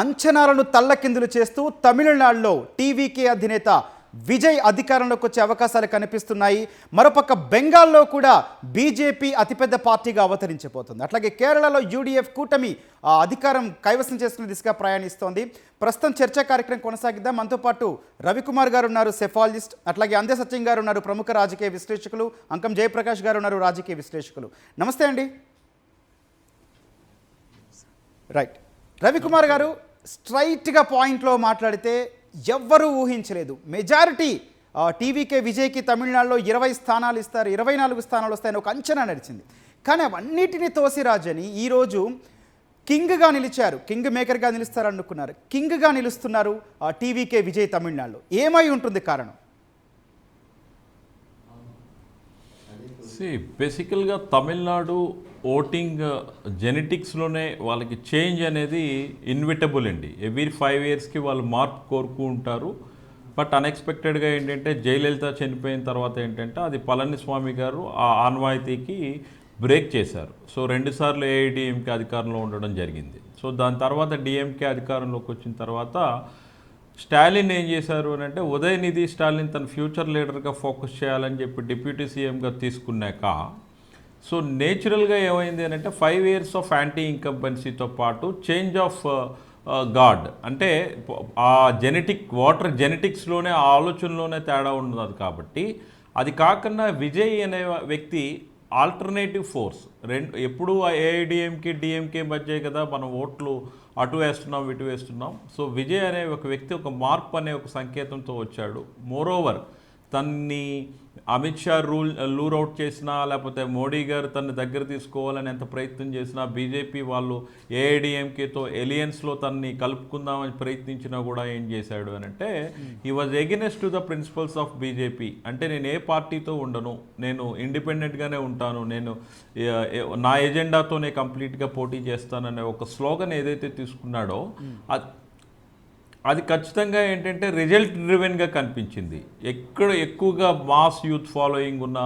అంచనాలను తల్లకిందులు చేస్తూ తమిళనాడులో టీవీకే అధినేత విజయ్ అధికారంలోకి వచ్చే అవకాశాలు కనిపిస్తున్నాయి. మరోపక్క బెంగాల్లో కూడా బీజేపీ అతిపెద్ద పార్టీగా అవతరించబోతుంది. అట్లాగే కేరళలో యూడీఎఫ్ కూటమి అధికారం కైవసం చేసుకునే దిశగా ప్రయాణిస్తోంది. ప్రస్తుతం చర్చా కార్యక్రమం కొనసాగిద్దాం. మనతో పాటు రవికుమార్ గారు ఉన్నారు, సెఫాలజిస్ట్. అట్లాగే అందే సత్యం గారు ఉన్నారు, ప్రముఖ రాజకీయ విశ్లేషకులు. అంకం జయప్రకాష్ గారు ఉన్నారు, రాజకీయ విశ్లేషకులు. నమస్తే అండి. రైట్, రవికుమార్ గారు స్ట్రైట్గా పాయింట్లో మాట్లాడితే ఎవ్వరూ ఊహించలేదు. మెజారిటీ టీవీకే విజయ్కి తమిళనాడులో 20 స్థానాలు ఇస్తారు, 24 స్థానాలు వస్తాయని ఒక అంచనా నడిచింది. కానీ అవన్నిటినీ తోసిరాజని ఈరోజు కింగ్గా నిలిచారు, కింగ్ మేకర్గా నిలుస్తారు అనుకున్నారు. కింగ్గా నిలుస్తున్నారు టీవీకే విజయ్ తమిళనాడులో. ఏమై ఉంటుంది కారణం? బేసికల్గా తమిళనాడు ఓటింగ్ జెనెటిక్స్లోనే వాళ్ళకి చేంజ్ అనేది ఇన్విటబుల్ అండి. ఎవ్రీ 5 ఇయర్స్కి వాళ్ళు మార్పు కోరుకుంటారు. బట్ అన్ఎక్స్పెక్టెడ్గా ఏంటంటే జయలలిత చనిపోయిన తర్వాత ఏంటంటే అది పళనిస్వామి గారు ఆ ఆన్వాయితీకి బ్రేక్ చేశారు. సో 2 సార్లు ఏఐడిఎంకే అధికారంలో ఉండడం జరిగింది. సో దాని తర్వాత డిఎంకే అధికారంలోకి వచ్చిన తర్వాత స్టాలిన్ ఏం చేశారు అని అంటే ఉదయనిధి స్టాలిన్ తన ఫ్యూచర్ లీడర్గా ఫోకస్ చేయాలని చెప్పి డిప్యూటీ సీఎంగా తీసుకున్నాక సో నేచురల్గా ఏమైంది అని అంటే 5 ఇయర్స్ ఆఫ్ యాంటీ ఇన్కంబెన్సీతో పాటు చేంజ్ ఆఫ్ గాడ్ అంటే ఆ వాటర్ జెనెటిక్స్లోనే ఆ ఆలోచనలోనే తేడా ఉన్నది. కాబట్టి అది కాకుండా విజయ్ అనే వ్యక్తి ఆల్టర్నేటివ్ ఫోర్స్. ఎప్పుడు ఏఐడిఎంకే డిఎంకే మధ్య కదా మనం ఓట్లు అటు వేస్తున్నాం ఇటు వేస్తున్నాం. సో విజయ్ అనే ఒక వ్యక్తి ఒక మార్పు అనే ఒక సంకేతంతో వచ్చాడు. మోరోవర్ తన్ని అమిత్ షా లూర్ అవుట్ చేసినా లేకపోతే మోడీ గారు తనని దగ్గర తీసుకోవాలని ఎంత ప్రయత్నం చేసినా బీజేపీ వాళ్ళు ఏఐడిఎంకేతో ఎలియన్స్లో తనని కలుపుకుందామని ప్రయత్నించినా కూడా ఏం చేశాడు అని అంటే he was against to the principles of BJP. అంటే నేను ఏ పార్టీతో ఉండను, నేను ఇండిపెండెంట్గానే ఉంటాను, నేను నా ఎజెండాతోనే కంప్లీట్గా పోటీ చేస్తాననే ఒక స్లోగన్ ఏదైతే తీసుకున్నాడో అది ఖచ్చితంగా ఏంటంటే రిజల్ట్ డ్రివెన్గా కనిపించింది. ఎక్కువగా మాస్ యూత్ ఫాలోయింగ్ ఉన్న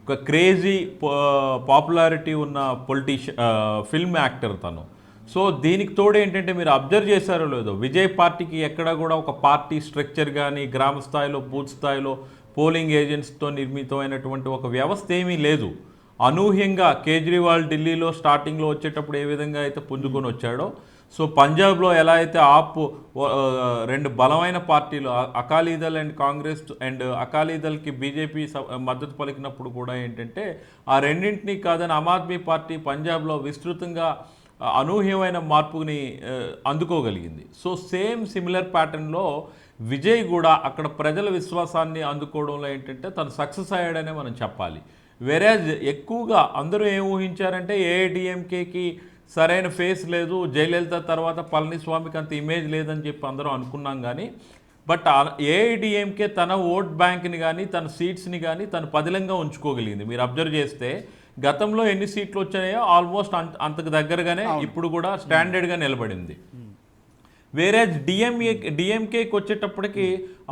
ఒక క్రేజీ పాపులారిటీ ఉన్న ఫిల్మ్ యాక్టర్ తను. సో దీనికి తోడు ఏంటంటే మీరు అబ్జర్వ్ చేశారో లేదో విజయ్ పార్టీకి ఎక్కడ కూడా ఒక పార్టీ స్ట్రక్చర్ కానీ గ్రామ స్థాయిలో బూత్ స్థాయిలో పోలింగ్ ఏజెంట్స్తో నిర్మితమైనటువంటి ఒక వ్యవస్థ ఏమీ లేదు. అనూహ్యంగా కేజ్రీవాల్ ఢిల్లీలో స్టార్టింగ్లో వచ్చేటప్పుడు ఏ విధంగా అయితే పుంజుకొని వచ్చాడో సో పంజాబ్లో ఎలా అయితే 2 బలమైన పార్టీలు అకాలీదళ్ అండ్ కాంగ్రెస్ అండ్ అకాలీదళ్కి బీజేపీ మద్దతు పలికినప్పుడు కూడా ఏంటంటే ఆ రెండింటినీ కాదని ఆమ్ ఆద్మీ పార్టీ పంజాబ్లో విస్తృతంగా అనూహ్యమైన మార్పుని అందుకోగలిగింది. సో సిమిలర్ ప్యాటర్న్లో విజయ్ కూడా అక్కడ ప్రజల విశ్వాసాన్ని అందుకోవడంలో ఏంటంటే తను సక్సెస్ అయ్యాడనే మనం చెప్పాలి. వెరాజ్ ఎక్కువగా అందరూ ఏం ఊహించారంటే ఏఐడిఎంకేకి సరైన ఫేస్ లేదు, జయలలిత తర్వాత పళనిస్వామికి అంత ఇమేజ్ లేదని చెప్పి అందరూ అనుకున్నాం. కానీ బట్ ఏఐడిఎంకే తన ఓట్ బ్యాంక్ని కానీ తన సీట్స్ని కానీ తను పదిలంగా ఉంచుకోగలిగింది. మీరు అబ్జర్వ్ చేస్తే గతంలో ఎన్ని సీట్లు వచ్చాయో ఆల్మోస్ట్ అంతకు దగ్గరగానే ఇప్పుడు కూడా స్టాండర్డ్గా నిలబడింది. వేరే డిఎంకేకి వచ్చేటప్పటికి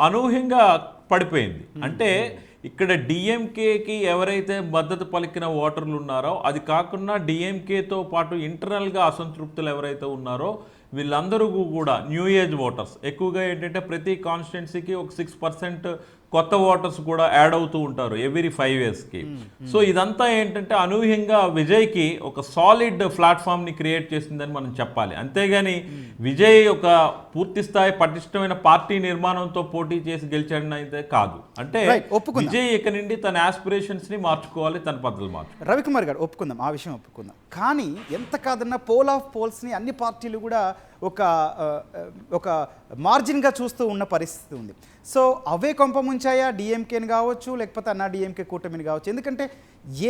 అనూహ్యంగా పడిపోయింది. అంటే ఇక్కడ డిఎంకేకి ఎవరైతే మద్దతు పలికిన ఓటర్లు ఉన్నారో అది కాకుండా డిఎంకేతో పాటు ఇంటర్నల్గా అసంతృప్తులు ఎవరైతే ఉన్నారో వీళ్ళందరూ కూడా న్యూ ఏజ్ ఓటర్స్ ఎక్కువగా ఏంటంటే ప్రతి కాన్స్టిట్యున్సీకి ఒక 6% కొత్త ఓటర్స్ కూడా యాడ్ అవుతూ ఉంటారు ఎవ్రీ 5 ఇయర్స్కి. సో ఇదంతా ఏంటంటే అనూహ్యంగా విజయ్కి ఒక సాలిడ్ ప్లాట్ఫామ్ని క్రియేట్ చేసిందని మనం చెప్పాలి. అంతేగాని విజయ్ ఒక పూర్తి స్థాయి పటిష్టమైన పార్టీ నిర్మాణంతో పోటీ చేసి గెలిచాడని అయితే కాదు. అంటే విజయ్ ఇక నుండి తన ఆస్పిరేషన్స్ని మార్చుకోవాలి, తన పద్ధతులు మార్చుకోవాలి. రవికుమార్ గారు ఒప్పుకుందాం, ఆ విషయం ఒప్పుకుందాం. కానీ ఎంత కాదన్నా పోల్ ఆఫ్ పోల్స్ని అన్ని పార్టీలు కూడా ఒక మార్జిన్గా చూస్తూ ఉన్న పరిస్థితి ఉంది. సో అవే కొంప ముంచాయా డిఎంకేని కావచ్చు లేకపోతే అన్నా డిఎంకే కూటమిని కావచ్చు? ఎందుకంటే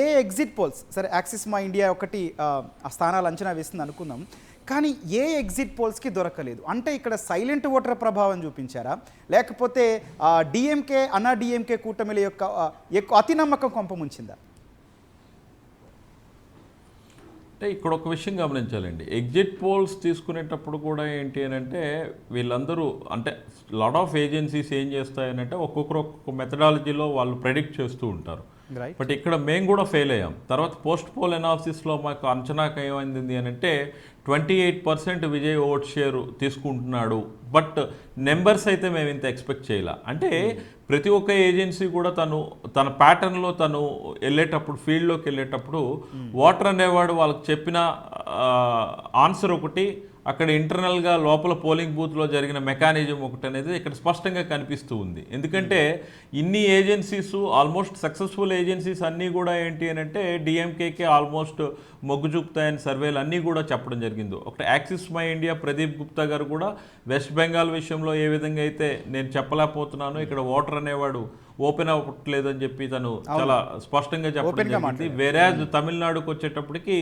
ఏ ఎగ్జిట్ పోల్స్ సరే యాక్సిస్ మా ఇండియా ఒకటి ఆ స్థానాలు అంచనా వేస్తుంది అనుకుందాం, కానీ ఏ ఎగ్జిట్ పోల్స్కి దొరకలేదు. అంటే ఇక్కడ సైలెంట్ ఓటర్ ప్రభావం చూపించారా లేకపోతే డిఎంకే అన్నా డిఎంకే కూటమిల యొక్క ఎక్కువ అతి నమ్మకం కొంప ముంచిందా? అంటే ఇక్కడ ఒక విషయం గమనించాలండి. ఎగ్జిట్ పోల్స్ తీసుకునేటప్పుడు కూడా ఏంటి అని అంటే వీళ్ళందరూ అంటే లాట్ ఆఫ్ ఏజెన్సీస్ ఏం చేస్తాయనంటే ఒక్కొక్క మెథడాలజీలో వాళ్ళు ప్రెడిక్ట్ చేస్తూ ఉంటారు. రైట్. బట్ ఇక్కడ మేము కూడా ఫెయిల్ అయ్యాం. తర్వాత పోస్ట్ పోల్ అనాలిసిస్లో మాకు అంచనాకు ఏమైంది అని అంటే 28% విజయ్ ఓట్ షేర్ తీసుకుంటున్నాడు. బట్ నెంబర్స్ అయితే మేము ఇంత ఎక్స్పెక్ట్ చేయాల. అంటే ప్రతి ఒక్క ఏజెన్సీ కూడా తన ప్యాటర్న్లో తను వెళ్ళేటప్పుడు, ఫీల్డ్లోకి వెళ్ళేటప్పుడు ఓటర్ అనేవాడు వాళ్ళకి చెప్పిన ఆన్సర్ ఒకటి, అక్కడ ఇంటర్నల్గా లోపల పోలింగ్ బూత్లో జరిగిన మెకానిజం ఒకటి అనేది ఇక్కడ స్పష్టంగా కనిపిస్తూ ఉంది. ఎందుకంటే ఇన్ని ఏజెన్సీస్, ఆల్మోస్ట్ సక్సెస్ఫుల్ ఏజెన్సీస్ అన్నీ కూడా ఏంటి అని అంటే డిఎంకేకే ఆల్మోస్ట్ మొగ్గు చూపుతాయని సర్వేలు అన్నీ కూడా చెప్పడం జరిగింది. ఒకటి axis my India Pradeep Gupta గారు కూడా వెస్ట్ బెంగాల్ విషయంలో ఏ విధంగా అయితే నేను చెప్పలేకపోతున్నాను, ఇక్కడ ఓటర్ అనేవాడు ఓపెన్ అవ్వట్లేదు అని చెప్పి తను చాలా స్పష్టంగా చెప్పడం జరిగింది. వేరేజ్ తమిళనాడుకు వచ్చేటప్పటికి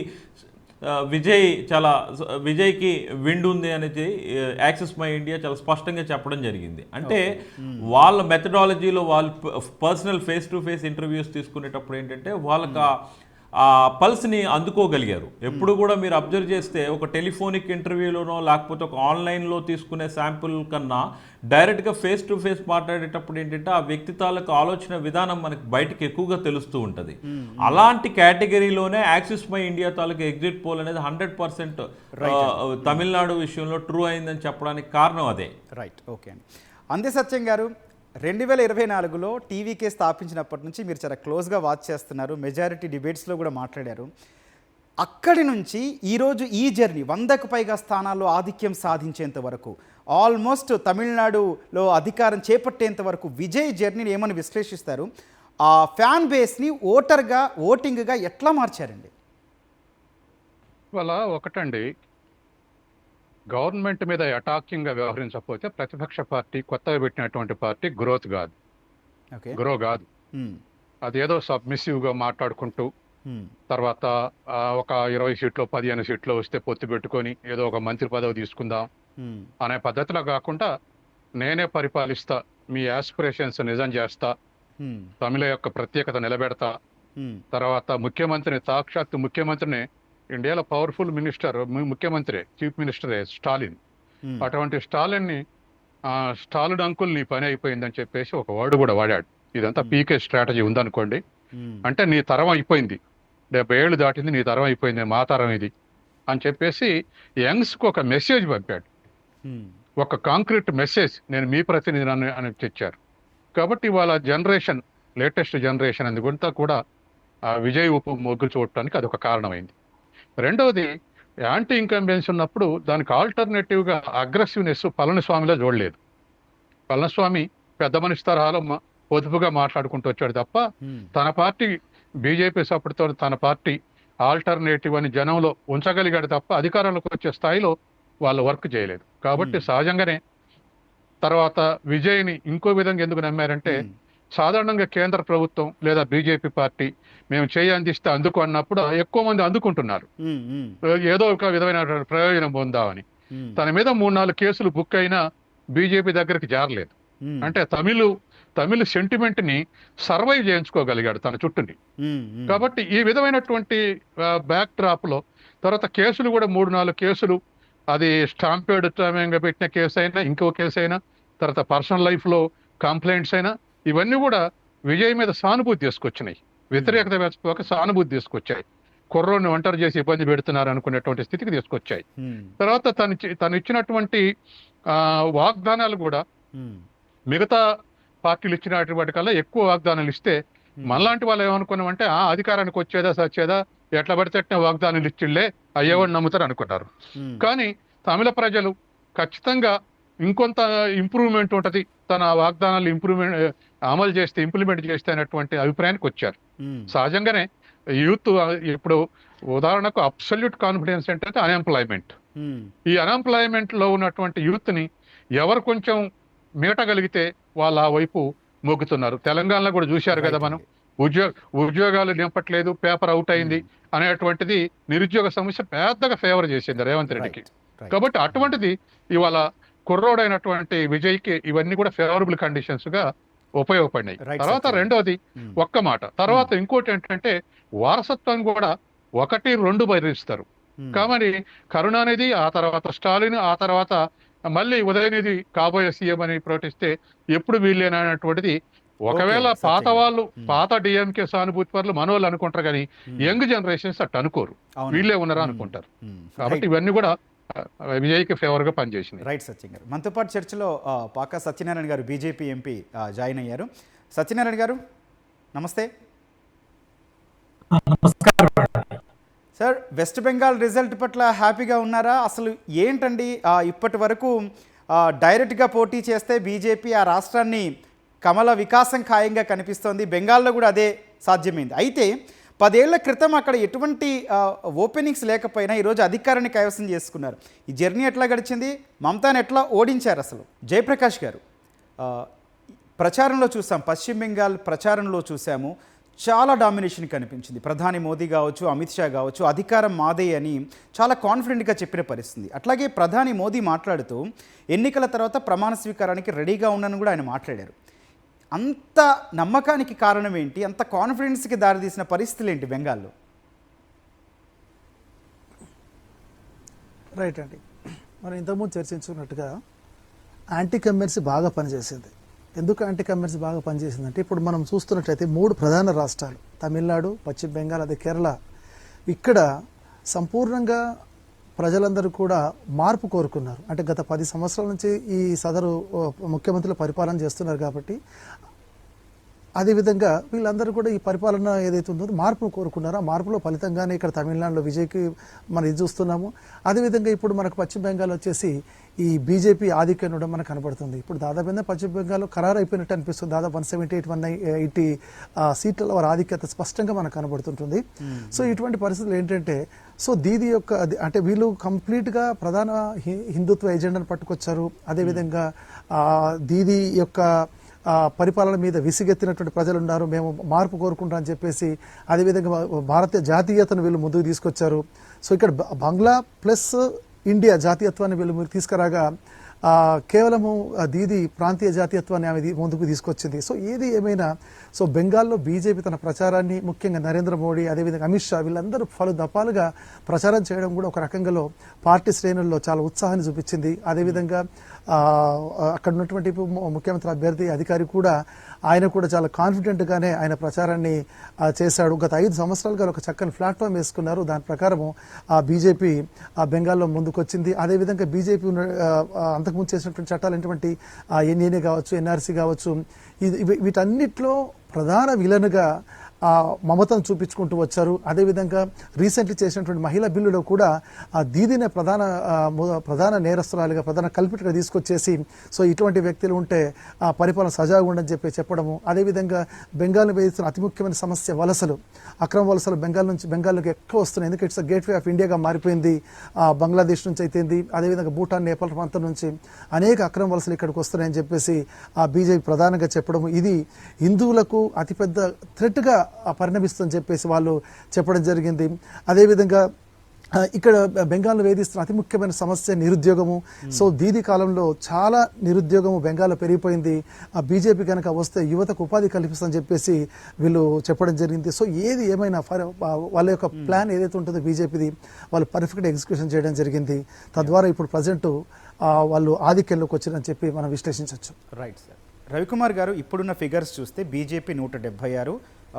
విజయ్కి విండ్ ఉంది అనేది యాక్సిస్ మై ఇండియా చాలా స్పష్టంగా చెప్పడం జరిగింది. అంటే వాళ్ళ మెథడాలజీలో వాళ్ళు personal face to face interviews తీసుకునేటప్పుడు ఏంటంటే వాళ్ళకి ఆ పల్స్ని అందుకోగలిగారు. ఎప్పుడు కూడా మీరు అబ్జర్వ్ చేస్తే ఒక టెలిఫోనిక్ ఇంటర్వ్యూలోనో లేకపోతే ఒక ఆన్లైన్లో తీసుకునే శాంపుల్ కన్నా డైరెక్ట్గా ఫేస్ టు ఫేస్ మాట్లాడేటప్పుడు ఏంటంటే ఆ వ్యక్తి తాలూకు ఆలోచన విధానం మనకి బయటకు ఎక్కువగా తెలుస్తూ ఉంటుంది. అలాంటి కేటగిరీలోనే యాక్సిస్ మై ఇండియా తాలూకు ఎగ్జిట్ పోల్ అనేది 100% తమిళనాడు విషయంలో ట్రూ అయిందని చెప్పడానికి కారణం అదే. రైట్. ఓకే అండి. అందే సత్యం గారు, 2024లో టీవీకే స్థాపించినప్పటి నుంచి మీరు చాలా క్లోజ్గా వాచ్ చేస్తున్నారు, మెజారిటీ డిబేట్స్లో కూడా మాట్లాడారు. అక్కడి నుంచి ఈరోజు ఈ జర్నీ 100కు పైగా స్థానాల్లో ఆధిక్యం సాధించేంత వరకు, ఆల్మోస్ట్ తమిళనాడులో అధికారం చేపట్టేంత వరకు విజయ్ జర్నీని ఏమని విశ్లేషిస్తారు? ఆ ఫ్యాన్ బేస్ని ఓటింగ్గా ఎట్లా మార్చారండి? ఇవాళ ఒకటండి, గవర్నమెంట్ మీద అటాకింగ్గా వ్యవహరించకపోతే ప్రతిపక్ష పార్టీ, కొత్తగా పెట్టినటువంటి పార్టీ గ్రోత్ కాదు, గ్రో కాదు. అదేదో సబ్మిసివ్గా మాట్లాడుకుంటూ తర్వాత ఒక 20 సీట్లు 15 సీట్లు వస్తే పొత్తు పెట్టుకొని ఏదో ఒక మంత్రి పదవి తీసుకుందాం అనే పద్ధతిలో కాకుండా, నేనే పరిపాలిస్తా, మీ ఆస్పిరేషన్స్ నిజం చేస్తా, తమిళ యొక్క ప్రత్యేకత నిలబెడతా, తర్వాత ముఖ్యమంత్రిని, సాక్షాత్తు ముఖ్యమంత్రిని, ఇండియాలో పవర్ఫుల్ ముఖ్యమంత్రి చీఫ్ మినిస్టరే స్టాలిన్, అటువంటి స్టాలిన్ని స్టాలిన్ అంకుల్ నీ పని అయిపోయిందని చెప్పేసి ఒక వర్డ్ కూడా వాడాడు. ఇదంతా పీకే స్ట్రాటజీ ఉందనుకోండి. అంటే నీ తరం అయిపోయింది, 70 ఏళ్ళు దాటింది, నీ తరం అయిపోయింది, మా తరం ఇది అని చెప్పేసి యంగ్స్కి ఒక మెసేజ్ పంపాడు, ఒక కాంక్రీట్ మెసేజ్, నేను మీ ప్రతినిధి అని తెచ్చారు. కాబట్టి వాళ్ళ జనరేషన్, లేటెస్ట్ జనరేషన్ అందుకుంటా కూడా విజయ్ మొగ్గు చూడటానికి అదొక కారణమైంది. రెండవది, యాంటీ ఇన్కంబెన్స్ ఉన్నప్పుడు దానికి ఆల్టర్నేటివ్గా అగ్రెసివ్నెస్ పళనిస్వామిలో చూడలేదు. పళనిస్వామి పెద్ద మనిషి తరహాలో పొదుపుగా మాట్లాడుకుంటూ వచ్చాడు తప్ప తన పార్టీ బీజేపీ సపోర్ట్తో తన పార్టీ ఆల్టర్నేటివ్ అని జనంలో ఉంచగలిగాడు తప్ప అధికారంలోకి వచ్చే స్థాయిలో వాళ్ళు వర్క్ చేయలేదు. కాబట్టి సహజంగానే తర్వాత విజయ్ని ఇంకో విధంగా ఎందుకు నమ్మారంటే, సాధారణంగా కేంద్ర ప్రభుత్వం లేదా బీజేపీ పార్టీ మేము చేయి అందిస్తే అందుకు అన్నప్పుడు ఎక్కువ మంది అందుకుంటున్నారు, ఏదో ఒక విధమైన ప్రయోజనం పొందామని. తన మీద 3-4 కేసులు బుక్ అయినా బీజేపీ దగ్గరికి జారలేదు. అంటే తమిళ సెంటిమెంట్ ని సర్వైవ్ చేయించుకోగలిగాడు తన చుట్టూని. కాబట్టి ఈ విధమైనటువంటి బ్యాక్ డ్రాప్ లో తర్వాత కేసులు కూడా 3-4 కేసులు, అది స్టాంపేడ్ సమయంగా పెట్టిన కేసు అయినా, ఇంకో కేసు అయినా, తర్వాత పర్సనల్ లైఫ్ లో కంప్లైంట్స్ అయినా, ఇవన్నీ కూడా విజయ్ మీద సానుభూతి తీసుకొచ్చినాయి, వ్యతిరేకత వేసుకోక సానుభూతి తీసుకొచ్చాయి. కుర్రోని ఒంటరి చేసి ఇబ్బంది పెడుతున్నారు అనుకునేటువంటి స్థితికి తీసుకొచ్చాయి. తర్వాత తను ఇచ్చినటువంటి వాగ్దానాలు కూడా మిగతా పార్టీలు ఇచ్చినటువంటి కల్లా ఎక్కువ వాగ్దానాలు ఇస్తే మనలాంటి వాళ్ళు ఏమనుకున్నామంటే, అధికారానికి వచ్చేదా సచ్చేదా ఎట్లా పడితే వాగ్దానాలు ఇచ్చిళ్లే అయ్యేవాడు నమ్ముతారు అనుకున్నారు. కానీ తమిళ ప్రజలు ఖచ్చితంగా ఇంకొంత ఇంప్రూవ్మెంట్ ఉంటుంది, తన వాగ్దానాలు అమలు చేస్తే, ఇంప్లిమెంట్ చేస్తే అనేటువంటి అభిప్రాయానికి వచ్చారు. సహజంగానే యూత్ ఇప్పుడు ఉదాహరణకు అబ్సల్యూట్ కాన్ఫిడెన్స్ ఏంటంటే అన్ఎంప్లాయ్మెంట్. ఈ అన్ఎంప్లాయ్మెంట్ లో ఉన్నటువంటి యూత్ ని ఎవరు కొంచెం మీటగలిగితే వాళ్ళ వైపు మొగ్గుతున్నారు. తెలంగాణలో కూడా చూశారు కదా మనం, ఉద్యోగాలు నింపట్లేదు, పేపర్ అవుట్ అయింది అనేటువంటిది నిరుద్యోగ సమస్య పెద్దగా ఫేవర్ చేసింది రేవంత్ రెడ్డికి. కాబట్టి అటువంటిది ఇవాళ కుర్రోడైనటువంటి విజయ్కి ఇవన్నీ కూడా ఫేవరబుల్ కండిషన్స్ గా ఉపయోగపడినాయి. తర్వాత రెండోది ఒక్క మాట, తర్వాత ఇంకోటి ఏంటంటే వారసత్వం కూడా 1-2 బయలుస్తారు. కాబట్టి కరుణానిధి, ఆ తర్వాత స్టాలిన్, ఆ తర్వాత మళ్ళీ ఉదయనిధి కాబోయే సీఎం అని ప్రకటిస్తే ఎప్పుడు వీళ్ళేనటువంటిది ఒకవేళ Okay, పాత సత్యం గారు. వాళ్ళు పాత డిఎంకే సానుభూతి పరులు మనోళ్ళు అనుకుంటారు కానీ యంగ్ జనరేషన్స్ అట్టు అనుకోరు, అవును. వీళ్ళే ఉన్నారా అనుకుంటారు. కాబట్టి ఇవన్నీ కూడా విజయ్కి ఫేవర్ గా పనిచేసినాయి. రైట్ సత్యం గారు. మనతో పాటు చర్చలో పాకా సత్యనారాయణ గారు బీజేపీ ఎంపీ జాయిన్ అయ్యారు. సత్యనారాయణ గారు నమస్తే. సార్, వెస్ట్ బెంగాల్ రిజల్ట్ పట్ల హ్యాపీగా ఉన్నారా? అసలు ఏంటండి ఇప్పటి వరకు డైరెక్ట్గా పోటీ చేస్తే బీజేపీ ఆ రాష్ట్రాన్ని కమల వికాసం ఖాయంగా కనిపిస్తోంది. బెంగాల్లో కూడా అదే సాధ్యమైంది. అయితే 10 ఏళ్ల క్రితం అక్కడ ఎటువంటి ఓపెనింగ్స్ లేకపోయినా ఈరోజు అధికారాన్ని కైవసం చేసుకున్నారు. ఈ జర్నీ ఎట్లా గడిచింది? మమతాను ఎట్లా ఓడించారు? అసలు జయప్రకాష్ గారు ప్రచారంలో చూసాం, పశ్చిమ బెంగాల్ ప్రచారంలో చూసాము, చాలా డామినేషన్ కనిపించింది. ప్రధాని మోదీ కావచ్చు, అమిత్ షా కావచ్చు, అధికారం మాదే అని చాలా కాన్ఫిడెంట్గా చెప్పిన పరిస్థితి. అట్లాగే ప్రధాని మోదీ మాట్లాడుతూ ఎన్నికల తర్వాత ప్రమాణ స్వీకారానికి రెడీగా ఉన్నానని కూడా ఆయన మాట్లాడారు. అంత నమ్మకానికి కారణం ఏంటి? అంత కాన్ఫిడెన్స్కి దారితీసిన పరిస్థితులు ఏంటి బెంగాల్లో? రైట్ అండి, మనం ఇంతకుముందు చర్చించుకున్నట్టుగా యాంటీ కమెన్సీ బాగా పనిచేసింది. ఎందుకు యాంటీ కమెన్సీ బాగా పనిచేసిందంటే ఇప్పుడు మనం చూస్తున్నట్లయితే 3 ప్రధాన రాష్ట్రాలు తమిళనాడు, పశ్చిమ బెంగాల్, అదే కేరళ, ఇక్కడ సంపూర్ణంగా ప్రజలందరూ కూడా మార్పు కోరుకున్నారు. అంటే గత 10 సంవత్సరాల నుంచి ఈ సదరు ముఖ్యమంత్రులు పరిపాలన చేస్తున్నారు కాబట్టి అదేవిధంగా వీళ్ళందరూ కూడా ఈ పరిపాలన ఏదైతే ఉందో మార్పును కోరుకున్నారో ఆ మార్పులో ఫలితంగానే ఇక్కడ తమిళనాడులో విజయ్కి మనం ఇది చూస్తున్నాము. అదేవిధంగా ఇప్పుడు మనకు పశ్చిమ బెంగాల్ వచ్చేసి ఈ బీజేపీ ఆధిక్యం కూడా మనకు కనబడుతుంది. ఇప్పుడు దాదాపు పశ్చిమ బెంగాల్లో ఖరారు అయిపోయినట్టు అనిపిస్తుంది. దాదాపు 178, 180 సీట్లలో వారి ఆధిక్యత స్పష్టంగా మనకు కనబడుతుంటుంది. సో ఇటువంటి పరిస్థితులు ఏంటంటే దీది యొక్క అంటే వీళ్ళు కంప్లీట్గా ప్రధాన హిందుత్వ ఎజెండాను పట్టుకొచ్చారు. అదేవిధంగా దీది యొక్క పరిపాలన మీద విసిగెత్తినటువంటి ప్రజలు ఉన్నారు. మేము మార్పు కోరుకుంటాం అని చెప్పేసి అదేవిధంగా భారతీయ జాతీయతను వీళ్ళు ముందుకు తీసుకొచ్చారు. సో ఇక్కడ బంగ్లా ప్లస్ ఇండియా జాతీయత్వాన్ని వీళ్ళు తీసుకురాగా కేవలము దీది ప్రాంతీయ జాతీయత్వాన్ని ఆమె ముందుకు తీసుకొచ్చింది. సో ఏది ఏమైనా బెంగాల్లో బీజేపీ తన ప్రచారాన్ని ముఖ్యంగా నరేంద్ర మోడీ అదేవిధంగా అమిత్ షా వీళ్ళందరూ పలు దఫాలుగా ప్రచారం చేయడం కూడా ఒక రకంగా పార్టీ శ్రేణుల్లో చాలా ఉత్సాహాన్ని చూపించింది. అదేవిధంగా అక్కడ ఉన్నటువంటి ముఖ్యమంత్రి అభ్యర్థి అధికారి కూడా ఆయన కూడా చాలా కాన్ఫిడెంట్గానే ఆయన ప్రచారాన్ని చేశాడు. గత 5 సంవత్సరాలుగా ఒక చక్కని ప్లాట్ఫామ్ వేసుకున్నారు. దాని ప్రకారము బీజేపీ బెంగాల్లో ముందుకొచ్చింది. అదేవిధంగా బీజేపీ అంతకుముందు చేసినటువంటి చట్టాలు ఏంటంటే ఎన్ఏఏ కావచ్చు, ఎన్ఆర్సీ కావచ్చు, వీటన్నిటిలో ప్రధాన విలన్గా మమతను చూపించుకుంటూ వచ్చారు. అదేవిధంగా రీసెంట్లీ చేసినటువంటి మహిళా బిల్లులో కూడా దీదినే ప్రధాన నేరస్తురాలుగా ప్రధాన కల్పిట్గా తీసుకొచ్చేసి ఇటువంటి వ్యక్తులు ఉంటే పరిపాలన సజావుగా ఉండని చెప్పడము. అదేవిధంగా బెంగాల్ను వేధిస్తున్న అతి ముఖ్యమైన సమస్య వలసలు, అక్రమ వలసలు బెంగాల్లోకి ఎక్కువ వస్తున్నాయి. ఎందుకంటే ఇట్స్ గేట్వే ఆఫ్ ఇండియాగా మారిపోయింది. బంగ్లాదేశ్ నుంచి అయితేంది, అదేవిధంగా భూటాన్, నేపాల్ ప్రాంతం నుంచి అనేక అక్రమ వలసలు ఇక్కడికి వస్తున్నాయని చెప్పేసి బీజేపీ ప్రధానంగా చెప్పడము. ఇది హిందువులకు అతిపెద్ద థ్రెట్గా పరిణమిస్తుందని చెప్పేసి వాళ్ళు చెప్పడం జరిగింది. అదేవిధంగా ఇక్కడ బెంగాల్లో వేధిస్తున్న అతి ముఖ్యమైన సమస్య నిరుద్యోగము. దీది కాలంలో చాలా నిరుద్యోగము బెంగాల్లో పెరిగిపోయింది. బీజేపీ కనుక వస్తే యువతకు ఉపాధి కల్పిస్తుందని చెప్పేసి వీళ్ళు చెప్పడం జరిగింది. ఏది ఏమైనా వాళ్ళ యొక్క ప్లాన్ ఏదైతే ఉంటుందో బీజేపీది వాళ్ళు పర్ఫెక్ట్ ఎగ్జిక్యూషన్ చేయడం జరిగింది. తద్వారా ఇప్పుడు ప్రజెంట్ వాళ్ళు ఆధిక్యంలోకి వచ్చారని చెప్పి మనం విశ్లేషించవచ్చు. Right sir. రవికుమార్ గారు, ఇప్పుడున్న ఫిగర్స్ చూస్తే బీజేపీ 176,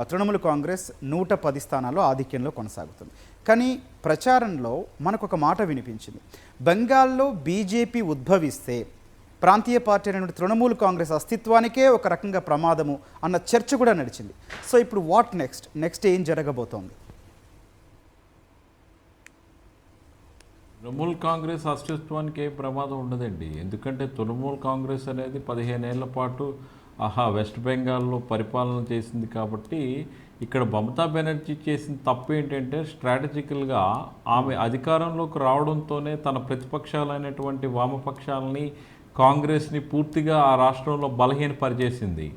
తృణమూల్ కాంగ్రెస్ 110 స్థానాల్లో ఆధిక్యంలో కొనసాగుతుంది. కానీ ప్రచారంలో మనకు ఒక మాట వినిపించింది. బెంగాల్లో బీజేపీ ఉద్భవిస్తే ప్రాంతీయ పార్టీ అయినటువంటి తృణమూల్ కాంగ్రెస్ అస్తిత్వానికే ఒక రకంగా ప్రమాదము అన్న చర్చ కూడా నడిచింది. ఇప్పుడు వాట్ నెక్స్ట్ ఏం జరగబోతోంది? తృణమూల్ కాంగ్రెస్ అస్తిత్వానికి ఏ ప్రమాదం ఉండదండి. ఎందుకంటే తృణమూల్ కాంగ్రెస్ అనేది 15 ఏళ్ల పాటు వెస్ట్ బెంగాల్లో పరిపాలన చేసింది కాబట్టి ఇక్కడ మమతా బెనర్జీ చేసిన తప్పు ఏంటంటే స్ట్రాటజికల్గా ఆమె అధికారంలోకి రావడంతోనే తన ప్రతిపక్షాలైనటువంటి వామపక్షాలని, కాంగ్రెస్ని పూర్తిగా ఆ రాష్ట్రంలో బలహీనపరిచేసింది.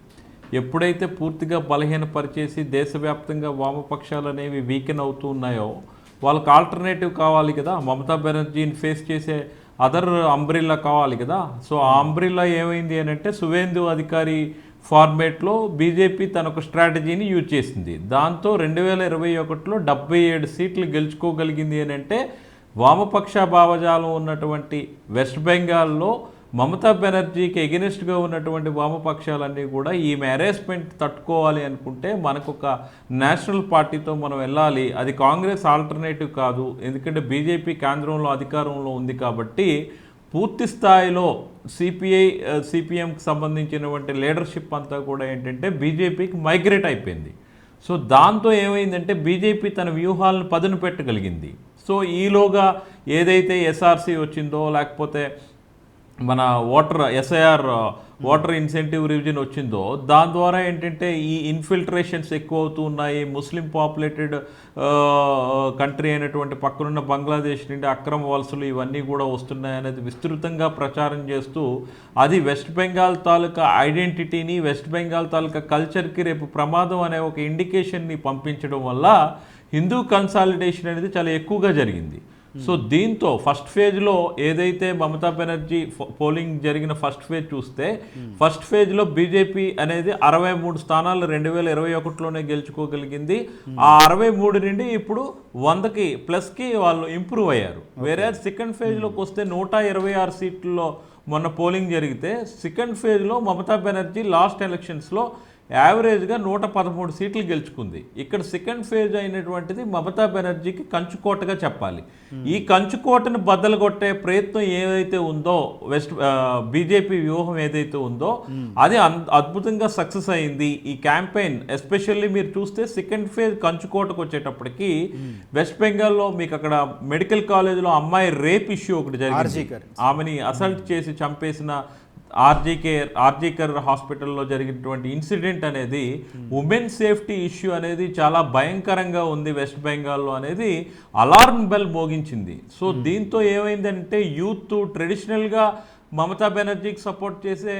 ఎప్పుడైతే పూర్తిగా బలహీనపరిచేసి దేశవ్యాప్తంగా వామపక్షాలు అనేవి వీకెన్ అవుతూ ఉన్నాయో వాళ్ళకి ఆల్టర్నేటివ్ కావాలి కదా. మమతా బెనర్జీని ఫేస్ చేసే అదర్ అంబ్రిల్లా కావాలి కదా. ఆ అంబ్రిల్లా ఏమైంది అని అంటే సువేందు అధికారి ఫార్మేట్లో బీజేపీ తన ఒక స్ట్రాటజీని యూజ్ చేసింది. దాంతో 2021లో 77 సీట్లు గెలుచుకోగలిగింది అని అంటే వామపక్ష భావజాలం ఉన్నటువంటి వెస్ట్ బెంగాల్లో మమతా బెనర్జీకి ఎగెనిస్ట్గా ఉన్నటువంటి వామపక్షాలన్నీ కూడా ఈమె అరేస్మెంట్ తట్టుకోవాలి అనుకుంటే మనకు ఒక నేషనల్ పార్టీతో మనం వెళ్ళాలి, అది కాంగ్రెస్ ఆల్టర్నేటివ్ కాదు, ఎందుకంటే బీజేపీ కేంద్రంలో అధికారంలో ఉంది కాబట్టి పూర్తి స్థాయిలో సిపిఎంకి సంబంధించినటువంటి లీడర్షిప్ అంతా కూడా ఏంటంటే బీజేపీకి మైగ్రేట్ అయిపోయింది. సో దాంతో ఏమైందంటే బీజేపీ తన వ్యూహాలను పదును పెట్టగలిగింది. సో ఈలోగా ఏదైతే ఎస్ఆర్సీ వచ్చిందో, లేకపోతే మన ఎస్ఐఆర్ వాటర్ ఇన్సెంటివ్ రివిజన్ వచ్చిందో, దాని ద్వారా ఏంటంటే ఈ ఇన్ఫిల్ట్రేషన్స్ ఎక్కువ అవుతూ ఉన్నాయి. ముస్లిం పాపులేటెడ్ కంట్రీ అయినటువంటి పక్కనున్న బంగ్లాదేశ్ నుండి అక్రమ వలసలు ఇవన్నీ కూడా వస్తున్నాయి అనేది విస్తృతంగా ప్రచారం చేస్తూ అది వెస్ట్ బెంగాల్ తాలూకా ఐడెంటిటీని, వెస్ట్ బెంగాల్ తాలూకా కల్చర్కి రేపు ప్రమాదం అనే ఒక ఇండికేషన్ని పంపించడం వల్ల హిందూ కన్సాలిడేషన్ అనేది చాలా ఎక్కువగా జరిగింది. సో దీంతో ఫస్ట్ ఫేజ్లో ఏదైతే మమతా బెనర్జీ పోలింగ్ జరిగిన ఫస్ట్ ఫేజ్ చూస్తే ఫస్ట్ ఫేజ్లో బీజేపీ అనేది 63 స్థానాలు 2021లోనే గెలుచుకోగలిగింది. ఆ 63 నుండి ఇప్పుడు 100కి ప్లస్కి వాళ్ళు ఇంప్రూవ్ అయ్యారు. వేరే సెకండ్ ఫేజ్లోకి వస్తే 126 సీట్లలో మొన్న పోలింగ్ జరిగితే సెకండ్ ఫేజ్లో మమతా బెనర్జీ లాస్ట్ ఎలక్షన్స్లో యావరేజ్గా 113 సీట్లు గెలుచుకుంది. ఇక్కడ సెకండ్ ఫేజ్ అయినటువంటిది మమతా బెనర్జీకి కంచుకోటగా చెప్పాలి. ఈ కంచుకోటను బద్దలు కొట్టే ప్రయత్నం ఏదైతే ఉందో, బీజేపీ వ్యూహం ఏదైతే ఉందో అది అద్భుతంగా సక్సెస్ అయింది. ఈ క్యాంపెయిన్ ఎస్పెషల్లీ మీరు చూస్తే సెకండ్ ఫేజ్ కంచుకోటకు వచ్చేటప్పటికి వెస్ట్ బెంగాల్లో మీకు అక్కడ మెడికల్ కాలేజ్లో అమ్మాయి రేప్ ఇష్యూ ఒకటి జరిగింది. ఆమెని అసల్ట్ చేసి చంపేసిన ఆర్జీకర్ హాస్పిటల్లో జరిగినటువంటి ఇన్సిడెంట్ అనేది ఉమెన్ సేఫ్టీ ఇష్యూ అనేది చాలా భయంకరంగా ఉంది వెస్ట్ బెంగాల్లో అనేది అలారం బెల్ మోగించింది. సో దీంతో ఏమైందంటే యూత్ ట్రెడిషనల్గా మమతా బెనర్జీకి సపోర్ట్ చేసే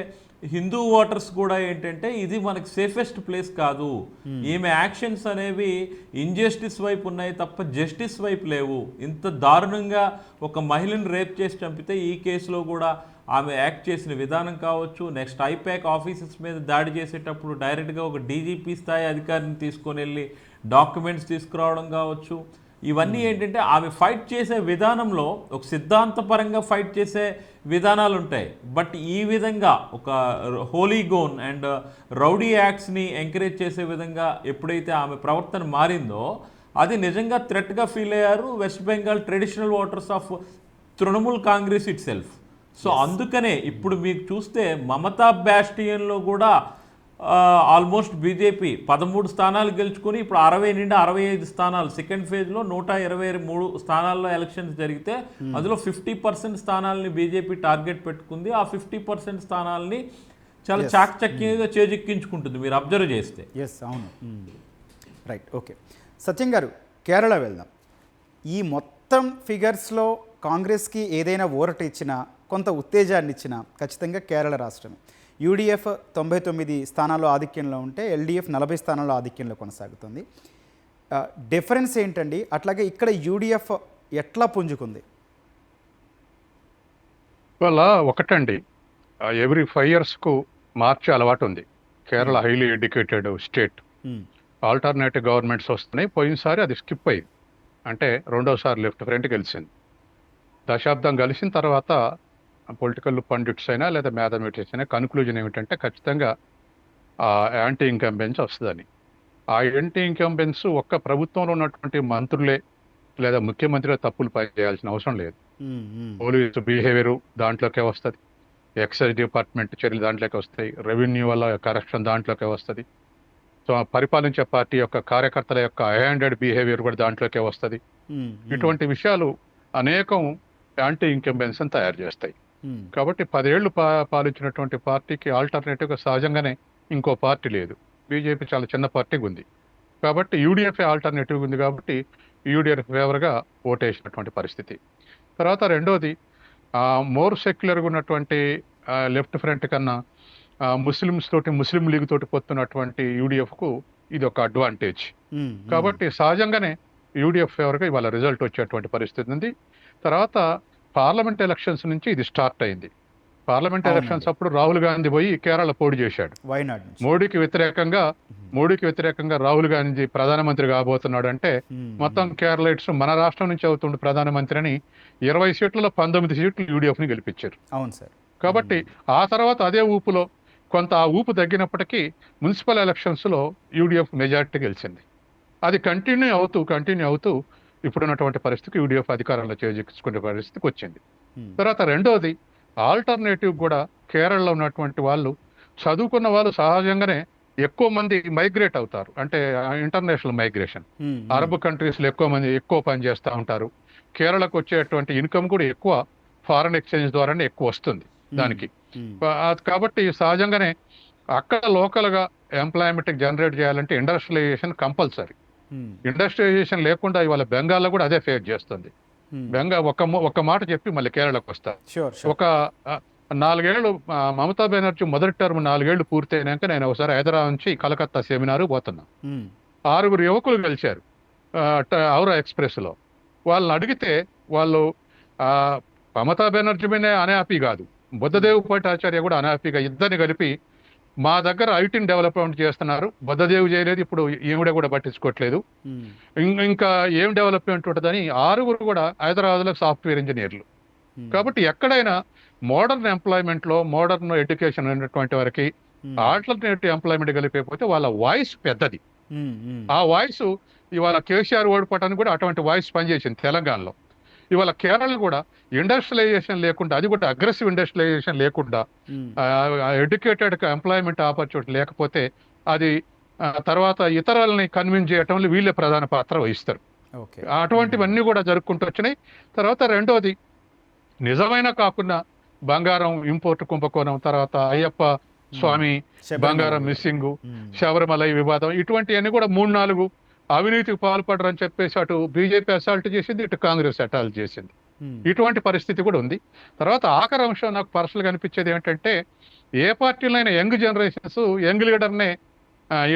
హిందూ ఓటర్స్ కూడా ఏంటంటే ఇది మనకి సేఫెస్ట్ ప్లేస్ కాదు, ఈమె యాక్షన్స్ అనేవి ఇంజస్టిస్ వైపు ఉన్నాయి తప్ప జస్టిస్ వైపు లేవు, ఇంత దారుణంగా ఒక మహిళను రేప్ చేసి చంపితే ఈ కేసులో కూడా ఆమె యాక్ట్ చేసిన విధానం కావచ్చు, నెక్స్ట్ ఐపాక్ ఆఫీసర్స్ మీద దాడి చేసేటప్పుడు డైరెక్ట్గా ఒక డీజీపీ స్థాయి అధికారిని తీసుకొని వెళ్ళి డాక్యుమెంట్స్ తీసుకురావడం కావచ్చు, ఇవన్నీ ఏంటంటే ఆమె ఫైట్ చేసే విధానంలో ఒక సిద్ధాంతపరంగా ఫైట్ చేసే విధానాలు ఉంటాయి. బట్ ఈ విధంగా ఒక హోలీగోన్ అండ్ రౌడీ యాక్ట్స్ని ఎంకరేజ్ చేసే విధంగా ఎప్పుడైతే ఆమె ప్రవర్తన మారిందో అది నిజంగా థ్రెట్గా ఫీల్ అయ్యారు west Bengal traditional voters of Trinamool Congress it self. So అందుకనే ఇప్పుడు మీకు చూస్తే మమతా బ్యాస్టియన్లో కూడా ఆల్మోస్ట్ బీజేపీ 13 స్థానాలు గెలుచుకొని ఇప్పుడు 60 నుండి 65 స్థానాలు సెకండ్ ఫేజ్లో 123 స్థానాల్లో ఎలక్షన్స్ జరిగితే అందులో 50% స్థానాలని బీజేపీ టార్గెట్ పెట్టుకుంది. ఆ 50% స్థానాలని చాలా చాకచక్యంగా చేజిక్కించుకుంటుంది మీరు అబ్జర్వ్ చేస్తే. ఎస్, అవును, రైట్, ఓకే. సత్యం గారు, కేరళ వెళ్దాం. ఈ మొత్తం ఫిగర్స్లో కాంగ్రెస్కి ఏదైనా ఊరట ఇచ్చినా, కొంత ఉత్తేజాన్ని ఇచ్చినా ఖచ్చితంగా కేరళ రాష్ట్రమే. యూడీఎఫ్ 99 స్థానాల్లో ఆధిక్యంలో ఉంటే ఎల్డీఎఫ్ 40 స్థానాల్లో ఆధిక్యంలో కొనసాగుతుంది. డిఫరెన్స్ ఏంటండి? అట్లాగే ఇక్కడ యూడీఎఫ్ ఎట్లా పుంజుకుంది? వల్ల ఒకటండి, ఎవ్రీ 5 ఇయర్స్కు మార్చే అలవాటు ఉంది. Kerala highly educated state, alternative governments వస్తున్నాయి. పోయినసారి అది స్కిప్ అయింది, అంటే రెండోసారి లెఫ్ట్ ఫ్రంట్ గెలిచింది. దశాబ్దం గెలిచిన తర్వాత పొలిటికల్ పండిట్స్ అయినా లేదా మ్యాథమెటిక్స్ అయినా కన్క్లూజన్ ఏమిటంటే ఖచ్చితంగా యాంటీ ఇన్కంబెన్స్ వస్తుందని. ఆ యాంటీ ఇన్కంబెన్స్ ఒక్క ప్రభుత్వంలో ఉన్నటువంటి మంత్రులే లేదా ముఖ్యమంత్రిలో తప్పులు పని చేయాల్సిన అవసరం లేదు. పోలీసు బిహేవియర్ దాంట్లోకే వస్తుంది, ఎక్సైజ్ డిపార్ట్మెంట్ చర్యలు దాంట్లోకి వస్తాయి, రెవెన్యూ వల్ల కరప్షన్ దాంట్లోకే వస్తుంది. సో పరిపాలించే పార్టీ యొక్క కార్యకర్తల యొక్క హ్యాండెడ్ బిహేవియర్ కూడా దాంట్లోకే వస్తుంది. ఇటువంటి విషయాలు అనేకం యాంటీ ఇన్కంబెన్స్ తయారు చేస్తాయి. కాబట్టి 10 ఏళ్ళు పాలించినటువంటి పార్టీకి ఆల్టర్నేటివ్గా సహజంగానే ఇంకో పార్టీ లేదు. బీజేపీ చాలా చిన్న పార్టీగా ఉంది కాబట్టి యూడీఎఫ్ ఆల్టర్నేటివ్ ఉంది కాబట్టి యూడీఎఫ్ ఫేవర్గా ఓటేసినటువంటి పరిస్థితి. తర్వాత రెండోది, మోర్ సెక్యులర్గా ఉన్నటువంటి లెఫ్ట్ ఫ్రంట్ కన్నా ముస్లిం లీగ్ తోటి పొత్తున్నటువంటి యూడీఎఫ్కు ఇది ఒక అడ్వాంటేజ్. కాబట్టి సహజంగానే యూడీఎఫ్ ఫేవర్గా ఇవాళ రిజల్ట్ వచ్చేటువంటి పరిస్థితి ఉంది. తర్వాత పార్లమెంట్ ఎలక్షన్స్ నుంచి ఇది స్టార్ట్ అయింది. పార్లమెంట్ ఎలక్షన్స్ అప్పుడు రాహుల్ గాంధీ పోయి కేరళ పోటీ చేశాడు. మోడీకి వ్యతిరేకంగా రాహుల్ గాంధీ ప్రధానమంత్రి కాబోతున్నాడు అంటే మొత్తం కేరళైట్స్ మన రాష్ట్రం నుంచి అవుతుండే ప్రధానమంత్రి అని 20 సీట్లలో 19 సీట్లు యూడీఎఫ్ ని గెలిపించారు. అవును సార్. కాబట్టి ఆ తర్వాత అదే ఊపులో కొంత ఆ ఊపు తగ్గినప్పటికీ మున్సిపల్ ఎలక్షన్స్లో యూడిఎఫ్ మెజారిటీ గెలిచింది. అది కంటిన్యూ అవుతూ ఇప్పుడున్నటువంటి పరిస్థితికి యూడిఎఫ్ అధికారంలో చేజిక్కించుకునే పరిస్థితికి వచ్చింది. తర్వాత రెండోది ఆల్టర్నేటివ్ కూడా కేరళలో ఉన్నటువంటి వాళ్ళు చదువుకున్న వాళ్ళు సహజంగానే ఎక్కువ మంది మైగ్రేట్ అవుతారు, అంటే ఇంటర్నేషనల్ మైగ్రేషన్. అరబ్ కంట్రీస్లో ఎక్కువ పని చేస్తూ ఉంటారు. కేరళకు వచ్చేటువంటి ఇన్కమ్ కూడా ఎక్కువ ఫారెన్ ఎక్స్చేంజ్ ద్వారానే ఎక్కువ వస్తుంది దానికి. కాబట్టి సహజంగానే అక్కడ లోకల్గా ఎంప్లాయ్మెంట్ జనరేట్ చేయాలంటే ఇండస్ట్రియలైజేషన్ కంపల్సరీ. ఇండస్ట్రియలైజేషన్ లేకుండా ఇవాళ బెంగాల్లో కూడా అదే ఫేస్ చేస్తుంది. ఒక మాట చెప్పి మళ్ళీ కేరళకు వస్తా. ఒక 4 ఏళ్ళు మమతా బెనర్జీ మొదటి టర్మ్ 4 ఏళ్ళు పూర్తయినాక నేను ఒకసారి హైదరాబాద్ నుంచి కలకత్తా సెమినారు పోతున్నా. 6 యువకులు గెలిచారు ఔరా ఎక్స్ప్రెస్లో. వాళ్ళని అడిగితే వాళ్ళు మమతా బెనర్జీ మీదే అన్హ్యాపీ కాదు, బుద్ధదేవ్ భట్టాచార్య కూడా అన్హ్యాపీగా ఇద్దరిని కలిపి మా దగ్గర ఐటీని డెవలప్మెంట్ చేస్తున్నారు, బుద్ధదేవ్ చేయలేదు, ఇప్పుడు ఈవిడ కూడా పట్టించుకోవట్లేదు, ఇంకా ఏం డెవలప్మెంట్ ఉంటుందని 6 కూడా హైదరాబాద్లో సాఫ్ట్వేర్ ఇంజనీర్లు. కాబట్టి ఎక్కడైనా మోడర్న్ ఎంప్లాయ్మెంట్లో మోడర్న్ ఎడ్యుకేషన్ ఉన్నటువంటి వారికి ఆల్టర్నేటివ్ ఎంప్లాయ్మెంట్ కలిపిపోతే వాళ్ళ వాయిస్ పెద్దది. ఆ వాయిస్ ఇవాళ కేసీఆర్ ఓడిపోవటానికి కూడా అటువంటి వాయిస్ పనిచేసింది తెలంగాణలో. ఇవాళ కేరళ కూడా ఇండస్ట్రియలైజేషన్ లేకుండా, అది కూడా అగ్రెసివ్ ఇండస్ట్రియలైజేషన్ లేకుండా, ఎడ్యుకేటెడ్ ఎంప్లాయ్మెంట్ ఆపర్చునిటీ లేకపోతే అది తర్వాత ఇతరులని కన్విన్స్ చేయటంలో వీళ్ళే ప్రధాన పాత్ర వహిస్తారు. అటువంటివన్నీ కూడా జరుపుకుంటూ వచ్చినాయి. తర్వాత రెండోది నిజమైన కాకుండా బంగారం ఇంపోర్ట్ కుంభకోణం, తర్వాత అయ్యప్ప స్వామి బంగారం మిస్సింగ్, శబరిమల వివాదం, ఇటువంటివన్నీ కూడా 3-4 అవినీతికి పాల్పడరని చెప్పేసి అటు బీజేపీ అసాల్ట్ చేసింది, ఇటు కాంగ్రెస్ అటాల్ట్ చేసింది. ఇటువంటి పరిస్థితి కూడా ఉంది. తర్వాత ఆఖరి అంశం నాకు పర్సనల్గా అనిపించేది ఏంటంటే, ఏ పార్టీలైనా యంగ్ జనరేషన్స్ యంగ్ లీడర్నే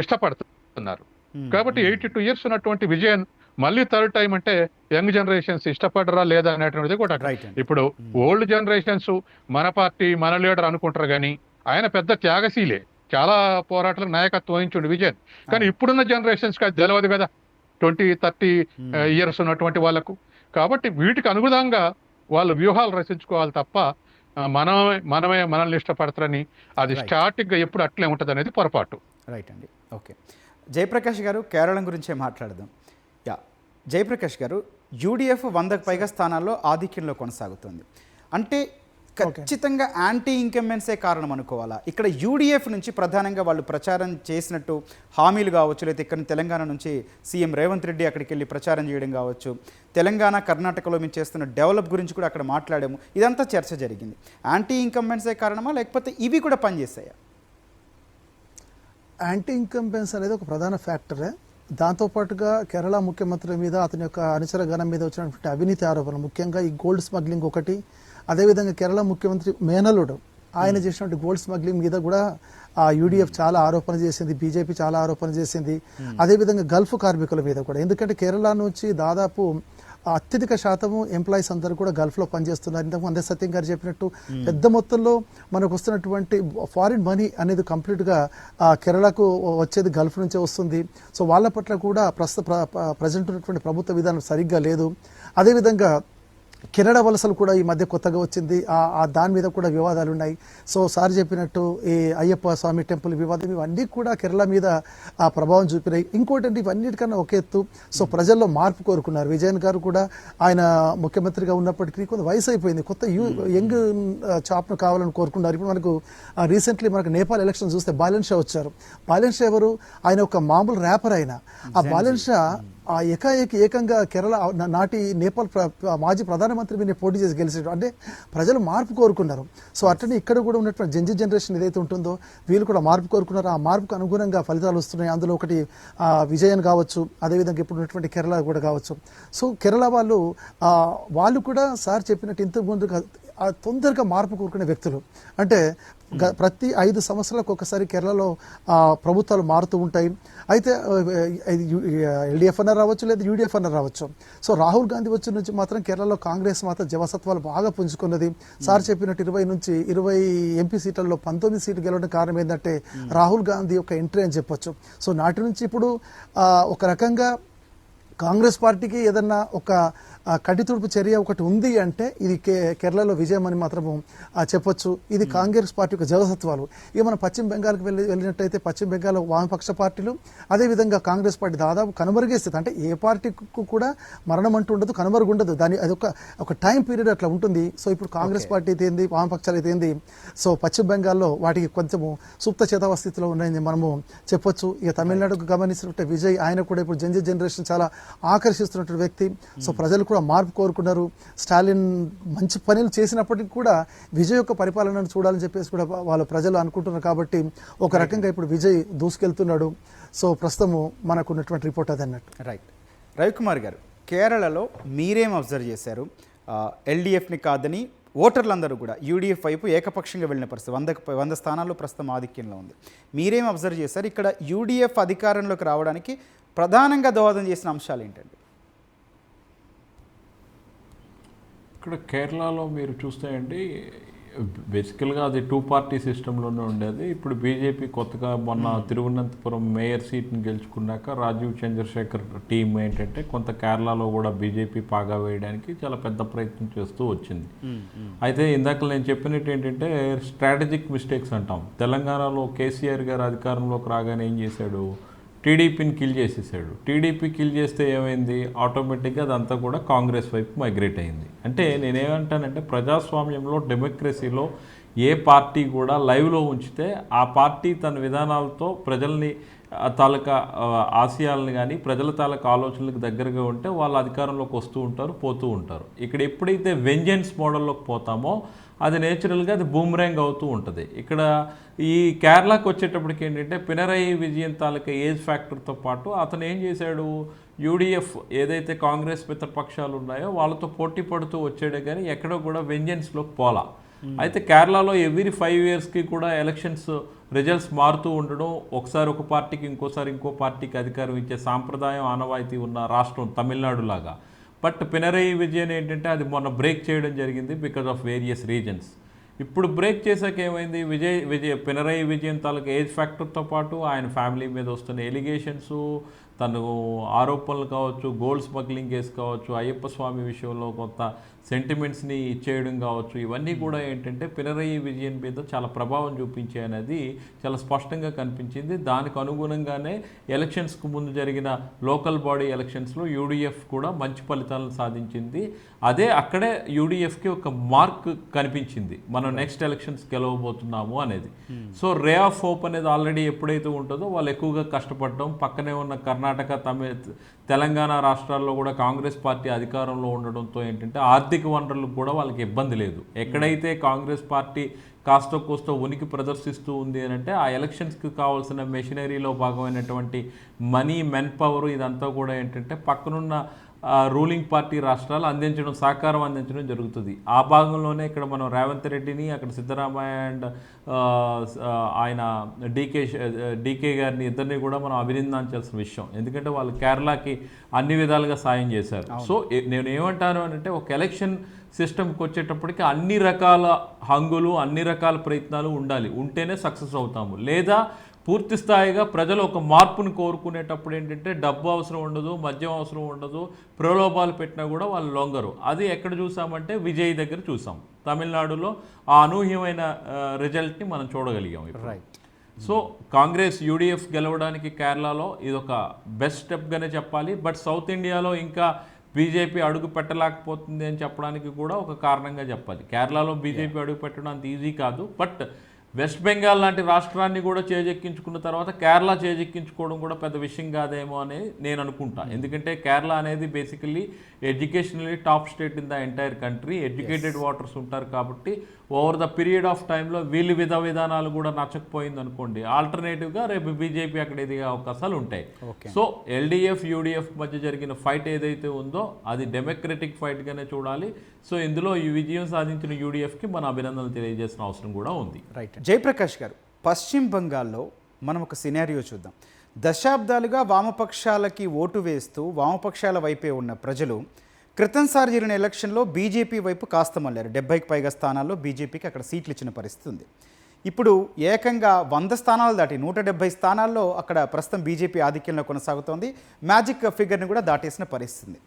ఇష్టపడుతున్నారు. కాబట్టి 82 years ఉన్నటువంటి విజయన్ మళ్ళీ థర్డ్ టైం అంటే యంగ్ జనరేషన్స్ ఇష్టపడరా లేదా అనేటువంటిది కూడా. ఇప్పుడు ఓల్డ్ జనరేషన్స్ మన పార్టీ మన లీడర్ అనుకుంటారు, కానీ ఆయన పెద్ద త్యాగశీలే, చాలా పోరాటాలకు నాయకత్వం వహించుండు విజయన్. కానీ ఇప్పుడున్న జనరేషన్స్కి అది తెలియదు కదా, 20-30 years ఉన్నటువంటి వాళ్ళకు. కాబట్టి వీటికి అనుగుణంగా వాళ్ళు వ్యూహాలు రచించుకోవాలి తప్ప మనమే మనల్ని ఇష్టపడతారని అది స్టార్టింగ్గా ఎప్పుడు అట్లే ఉంటుంది అనేది పొరపాటు. రైట్ అండి. ఓకే, జయప్రకాష్ గారు కేరళం గురించే మాట్లాడదాం. జయప్రకాష్ గారు, యూడిఎఫ్ 100కు పైగా స్థానాల్లో ఆధిక్యంలో కొనసాగుతుంది అంటే ఖచ్చితంగా యాంటీ ఇన్కంబెన్సే కారణం అనుకోవాలా? ఇక్కడ యూడిఎఫ్ నుంచి ప్రధానంగా వాళ్ళు ప్రచారం చేసినట్టు హామీలు కావచ్చు, లేకపోతే ఇక్కడ తెలంగాణ నుంచి సీఎం రేవంత్ రెడ్డి అక్కడికి వెళ్ళి ప్రచారం చేయడం కావచ్చు, తెలంగాణ కర్ణాటకలో మేము చేస్తున్న డెవలప్ గురించి కూడా అక్కడ మాట్లాడాము, ఇదంతా చర్చ జరిగింది. యాంటీ ఇన్కంబెన్సే కారణమా, లేకపోతే ఇవి కూడా పనిచేస్తాయా? యాంటీ ఇన్కంబెన్స్ అనేది ఒక ప్రధాన ఫ్యాక్టరే. దాంతోపాటుగా కేరళ ముఖ్యమంత్రి మీద, అతని యొక్క అనుచర గణం మీద వచ్చినటువంటి అవినీతి ఆరోపణలు, ముఖ్యంగా ఈ గోల్డ్ స్మగ్లింగ్ ఒకటి, అదేవిధంగా కేరళ ముఖ్యమంత్రి మేనల్లుడు ఆయన చేసినటువంటి గోల్డ్ స్మగ్లింగ్ మీద కూడా యూడిఎఫ్ చాలా ఆరోపణ చేసింది, బీజేపీ చాలా ఆరోపణ చేసింది. అదేవిధంగా గల్ఫ్ కార్మికుల మీద కూడా, ఎందుకంటే కేరళ నుంచి దాదాపు అత్యధిక శాతము ఎంప్లాయీస్ అందరూ కూడా గల్ఫ్లో పనిచేస్తున్నారు. ఇంతకు అందే సత్యం గారు చెప్పినట్టు పెద్ద మొత్తంలో మనకు వస్తున్నటువంటి ఫారిన్ మనీ అనేది కంప్లీట్గా కేరళకు వచ్చేది గల్ఫ్ నుంచే వస్తుంది. సో వాళ్ళ పట్ల కూడా ప్రజెంట్ ఉన్నటువంటి ప్రభుత్వ విధానం సరిగ్గా లేదు. అదేవిధంగా కెనడా వలసలు కూడా ఈ మధ్య కొత్తగా వచ్చింది, దాని మీద కూడా వివాదాలు ఉన్నాయి. సో సార్ చెప్పినట్టు ఈ అయ్యప్ప స్వామి టెంపుల్ వివాదం, ఇవన్నీ కూడా కేరళ మీద ప్రభావం చూపినాయి. ఇంకోటి అంటే ఇవన్నిటికన్నా ఒక ఎత్తు, సో ప్రజల్లో మార్పు కోరుకున్నారు. విజయన్ గారు కూడా ఆయన ముఖ్యమంత్రిగా ఉన్నప్పటికీ కొంత వయసు అయిపోయింది, కొత్త యంగ్ చాప్ను కావాలని కోరుకున్నారు. ఇప్పుడు మనకు రీసెంట్లీ మనకు నేపాల్ ఎలక్షన్ చూస్తే బాలెన్ షా వచ్చారు. బాలెన్ షా ఎవరు? ఆయన ఒక మామూలు ర్యాపర్. ఆయన ఆ బాలెన్ షా ఏకంగా కేరళ నాటి నేపాల్ మాజీ ప్రధానమంత్రి మీద పోటీ చేసి గెలిచారు. అంటే ప్రజలు మార్పు కోరుకున్నారు. సో అట్లనే ఇక్కడ కూడా ఉన్నటువంటి జనరేషన్ ఏదైతే ఉంటుందో వీళ్ళు కూడా మార్పు కోరుకున్నారు. ఆ మార్పుకు అనుగుణంగా ఫలితాలు వస్తున్నాయి. అందులో ఒకటి విజయన్ కావచ్చు, అదేవిధంగా ఇప్పుడు ఉన్నటువంటి కేరళ కూడా కావచ్చు. సో కేరళ వాళ్ళు కూడా సార్ చెప్పినట్టు ఇంతకు ముందుగా తొందరగా మార్పు కోరుకునే వ్యక్తులు. అంటే ప్రతి 5 సంవత్సరాలకు ఒకసారి కేరళలో ప్రభుత్వాలు మారుతూ ఉంటాయి. అయితే ఎల్డీఎఫ్ అన్న రావచ్చు, లేదా యూడీఎఫ్ అన్న రావచ్చు. సో రాహుల్ గాంధీ వచ్చిన నుంచి మాత్రం కేరళలో కాంగ్రెస్ మాత్రం జవసత్వాలు బాగా పుంజుకున్నది. సార్ చెప్పినట్టు 20 నుంచి 20 ఎంపీ సీట్లలో 19 సీట్లు గెలవడం కారణం ఏంటంటే రాహుల్ గాంధీ యొక్క ఎంట్రీ అని చెప్పొచ్చు. సో నాటి నుంచి ఇప్పుడు ఒక రకంగా కాంగ్రెస్ పార్టీకి ఏదన్నా ఒక కటితుడుపు చర్య ఒకటి ఉంది అంటే ఇది కేరళలో విజయం అని మాత్రము చెప్పొచ్చు. ఇది కాంగ్రెస్ పార్టీ యొక్క జవసత్వాలు. ఇక మనం పశ్చిమ బెంగాల్కి వెళ్ళినట్టయితే పశ్చిమ బెంగాల్ వామపక్ష పార్టీలు అదేవిధంగా కాంగ్రెస్ పార్టీ దాదాపు కనుమరుగే స్థితి. అంటే ఏ పార్టీకి కూడా మరణం అంటూ ఉండదు, కనుమరుగుండదు. దాని అది ఒక టైం పీరియడ్ అట్లా ఉంటుంది. సో ఇప్పుడు కాంగ్రెస్ పార్టీ అయితే ఏంది, వామపక్షాలు అయితే ఏంది, సో పశ్చిమ బెంగాల్లో వాటికి కొంచెము సుప్త చేతవ స్థితిలో ఉన్నాయని మనము చెప్పొచ్చు. ఇక తమిళనాడుకు గమనించినట్టే విజయ్ ఆయన కూడా ఇప్పుడు జనరేషన్ చాలా ఆకర్షిస్తున్నటువంటి వ్యక్తి. సో ప్రజలు కూడా మార్పు కోరుకున్నారు. స్టాలిన్ మంచి పనులు చేసినప్పటికీ కూడా విజయ్ యొక్క పరిపాలనను చూడాలని చెప్పేసి కూడా వాళ్ళ ప్రజలు అనుకుంటున్నారు. కాబట్టి ఒక రకంగా ఇప్పుడు విజయ్ దూసుకెళ్తున్నాడు. సో ప్రస్తుతము మనకు ఉన్నటువంటి రిపోర్ట్ అది అన్నట్టు. రైట్. రవికుమార్ గారు, కేరళలో మీరేం అబ్జర్వ్ చేశారు? ఎల్డీఎఫ్ని కాదని ఓటర్లందరూ కూడా యూడీఎఫ్ వైపు ఏకపక్షంగా వెళ్ళిన పరిస్థితి 100 స్థానాల్లో ప్రస్తుతం ఆధిక్యంలో ఉంది. మీరేం అబ్జర్వ్ చేశారు? ఇక్కడ యూడీఎఫ్ అధికారంలోకి రావడానికి ప్రధానంగా దోహదం చేసిన అంశాలు ఏంటండి? ఇక్కడ కేరళలో మీరు చూస్తే అండి, బేసికల్గా అది 2 పార్టీ సిస్టంలోనే ఉండేది. ఇప్పుడు బీజేపీ కొత్తగా మొన్న తిరువనంతపురం మేయర్ సీట్ని గెలుచుకున్నాక రాజీవ్ చంద్రశేఖర్ టీం ఏంటంటే కొంత కేరళలో కూడా బీజేపీ పాగా వేయడానికి చాలా పెద్ద ప్రయత్నం చేస్తూ వచ్చింది. అయితే ఇందాక నేను చెప్పినట్టు ఏంటంటే స్ట్రాటజిక్ మిస్టేక్స్ అంటాం. తెలంగాణలో కేసీఆర్ గారు అధికారంలోకి రాగానే ఏం చేశాడు, టీడీపీని కిల్ చేసేసాడు. టీడీపీ కిల్ చేస్తే ఏమైంది, ఆటోమేటిక్గా అదంతా కూడా కాంగ్రెస్ వైపు మైగ్రేట్ అయింది. అంటే నేనేమంటానంటే ప్రజాస్వామ్యంలో డెమోక్రసీలో ఏ పార్టీ కూడా లైవ్లో ఉంచితే ఆ పార్టీ తన విధానాలతో ప్రజల్ని తాలూకా ఆశయాలను కానీ ప్రజల తాలూకా ఆలోచనలకు దగ్గరగా ఉంటే వాళ్ళు అధికారంలోకి వస్తూ ఉంటారు, పోతూ ఉంటారు. ఇక్కడ ఎప్పుడైతే వెంజెన్స్ మోడల్లోకి పోతామో అది నేచురల్గా అది బూమ్రాంగ్ అవుతూ ఉంటుంది. ఇక్కడ ఈ కేరళకు వచ్చేటప్పటికి ఏంటంటే పినరయి విజయన్ తాలూకా ఏజ్ ఫ్యాక్టర్తో పాటు అతను ఏం చేశాడు, యూడీఎఫ్ ఏదైతే కాంగ్రెస్ మిత్రపక్షాలు ఉన్నాయో వాళ్ళతో పోటీ పడుతూ వచ్చాడే కానీ ఎక్కడో కూడా వెంజెన్స్లోకి పోలా. అయితే కేరళలో ఎవ్రీ 5 ఇయర్స్కి కూడా ఎలక్షన్స్ రిజల్ట్స్ మారుతూ ఉండడం, ఒకసారి ఒక పార్టీకి ఇంకోసారి ఇంకో పార్టీకి అధికారం ఇచ్చే సాంప్రదాయం ఆనవాయితీ ఉన్న రాష్ట్రం తమిళనాడు లాగా. బట్ పినరయి విజయన్ ఏంటంటే అది మొన్న బ్రేక్ చేయడం జరిగింది బికాజ్ ఆఫ్ వేరియస్ రీజన్స్. ఇప్పుడు బ్రేక్ చేశాక ఏమైంది, పినరయి విజయన్ తాలూకా ఏజ్ ఫ్యాక్టర్తో పాటు ఆయన ఫ్యామిలీ మీద వస్తున్న ఎలిగేషన్స్, తను ఆరోపణలు కావచ్చు, గోల్డ్ స్మగ్లింగ్ కేసు కావచ్చు, అయ్యప్ప స్వామి విషయంలో కొంత సెంటిమెంట్స్ని ఇచ్చేయడం కావచ్చు, ఇవన్నీ కూడా ఏంటంటే పినరయి విజయన్ మీద చాలా ప్రభావం చూపించాయి అనేది చాలా స్పష్టంగా కనిపించింది. దానికి అనుగుణంగానే ఎలక్షన్స్కు ముందు జరిగిన లోకల్ బాడీ ఎలక్షన్స్లో యూడీఎఫ్ కూడా మంచి ఫలితాలను సాధించింది. అదే అక్కడే యూడీఎఫ్కి ఒక మార్క్ కనిపించింది, మనం నెక్స్ట్ ఎలక్షన్స్ గెలవబోతున్నాము అనేది. సో రే ఆఫ్ హోప్ అనేది ఆల్రెడీ ఎప్పుడైతే ఉంటుందో వాళ్ళు ఎక్కువగా కష్టపడడం, పక్కనే ఉన్న కర్ణాటక, తెలంగాణ రాష్ట్రాల్లో కూడా కాంగ్రెస్ పార్టీ అధికారంలో ఉండడంతో ఏంటంటే ఆర్థిక వనరులకు కూడా వాళ్ళకి ఇబ్బంది లేదు. ఎక్కడైతే కాంగ్రెస్ పార్టీ కాస్త కోస్త ఉనికి ప్రదర్శిస్తూ ఉంది అని అంటే ఆ ఎలక్షన్స్కి కావాల్సిన మెషినరీలో భాగమైనటువంటి మనీ, మెన్ పవర్ ఇదంతా కూడా ఏంటంటే పక్కనున్న రూలింగ్ పార్టీ రాష్ట్రాలు అందించడం, సహకారం అందించడం జరుగుతుంది. ఆ భాగంలోనే ఇక్కడ మనం రేవంత్ రెడ్డిని, అక్కడ సిద్ధరామయ్య అండ్ ఆయన డీకే గారిని ఇద్దరిని కూడా మనం అభినందించాల్సిన విషయం. ఎందుకంటే వాళ్ళు కేరళకి అన్ని విధాలుగా సాయం చేశారు. సో నేను ఏమంటాను అంటే ఒక ఎలక్షన్ సిస్టమ్కి వచ్చేటప్పటికి అన్ని రకాల హంగులు, అన్ని రకాల ప్రయత్నాలు ఉండాలి, ఉంటేనే సక్సెస్ అవుతాము. లేదా పూర్తి స్థాయిగా ప్రజలు ఒక మార్పును కోరుకునేటప్పుడు ఏంటంటే డబ్బు అవసరం ఉండదు, మద్యం అవసరం ఉండదు, ప్రలోభాలు పెట్టినా కూడా వాళ్ళు లొంగరు. అది ఎక్కడ చూసామంటే విజయ్ దగ్గర చూసాం. తమిళనాడులో ఆ అనూహ్యమైన రిజల్ట్ని మనం చూడగలిగాం. రైట్. సో కాంగ్రెస్ యూడీఎఫ్ గెలవడానికి కేరళలో ఇదొక బెస్ట్ స్టెప్గానే చెప్పాలి. బట్ సౌత్ ఇండియాలో ఇంకా బీజేపీ అడుగు పెట్టలేకపోతుంది అని చెప్పడానికి కూడా ఒక కారణంగా చెప్పాలి. కేరళలో బీజేపీ అడుగు పెట్టడం అంత ఈజీ కాదు. బట్ వెస్ట్ బెంగాల్ లాంటి రాష్ట్రాన్ని కూడా చేజెక్కించుకున్న తర్వాత కేరళ చేజెక్కించుకోవడం కూడా పెద్ద విషయం కాదేమో అని నేను అనుకుంటా. ఎందుకంటే కేరళ అనేది basically educationally top state in the entire country. Educated voters ఉంటారు కాబట్టి ఓవర్ ద పీరియడ్ ఆఫ్ టైంలో వీళ్ళు విధానాలు కూడా నచ్చకపోయింది అనుకోండి, ఆల్టర్నేటివ్గా రేపు బీజేపీ అక్కడ ఎదిగే అవకాశాలు ఉంటాయి. సో ఎల్డీఎఫ్ యూడీఎఫ్ మధ్య జరిగిన ఫైట్ ఏదైతే ఉందో అది డెమోక్రటిక్ ఫైట్గానే చూడాలి. సో ఇందులో ఈ విజయం సాధించిన యూడీఎఫ్కి మన అభినందనలు తెలియజేసిన అవసరం కూడా ఉంది. రైట్. జయప్రకాష్ గారు, పశ్చిమ బంగాల్లో మనం ఒక సినారియో చూద్దాం. దశాబ్దాలుగా వామపక్షాలకి ఓటు వేస్తూ వామపక్షాల వైపే ఉన్న ప్రజలు క్రితంసారి జరిగిన ఎలక్షన్లో బీజేపీ వైపు కాస్త మళ్ళారు. 70కి పైగా స్థానాల్లో బీజేపీకి అక్కడ సీట్లు ఇచ్చిన పరిస్థితి ఉంది. ఇప్పుడు ఏకంగా 100 స్థానాలు దాటి 170 స్థానాల్లో అక్కడ ప్రస్తుతం బీజేపీ ఆధిక్యంలో కొనసాగుతోంది. మ్యాజిక్ ఫిగర్ని కూడా దాటేసిన పరిస్థితి.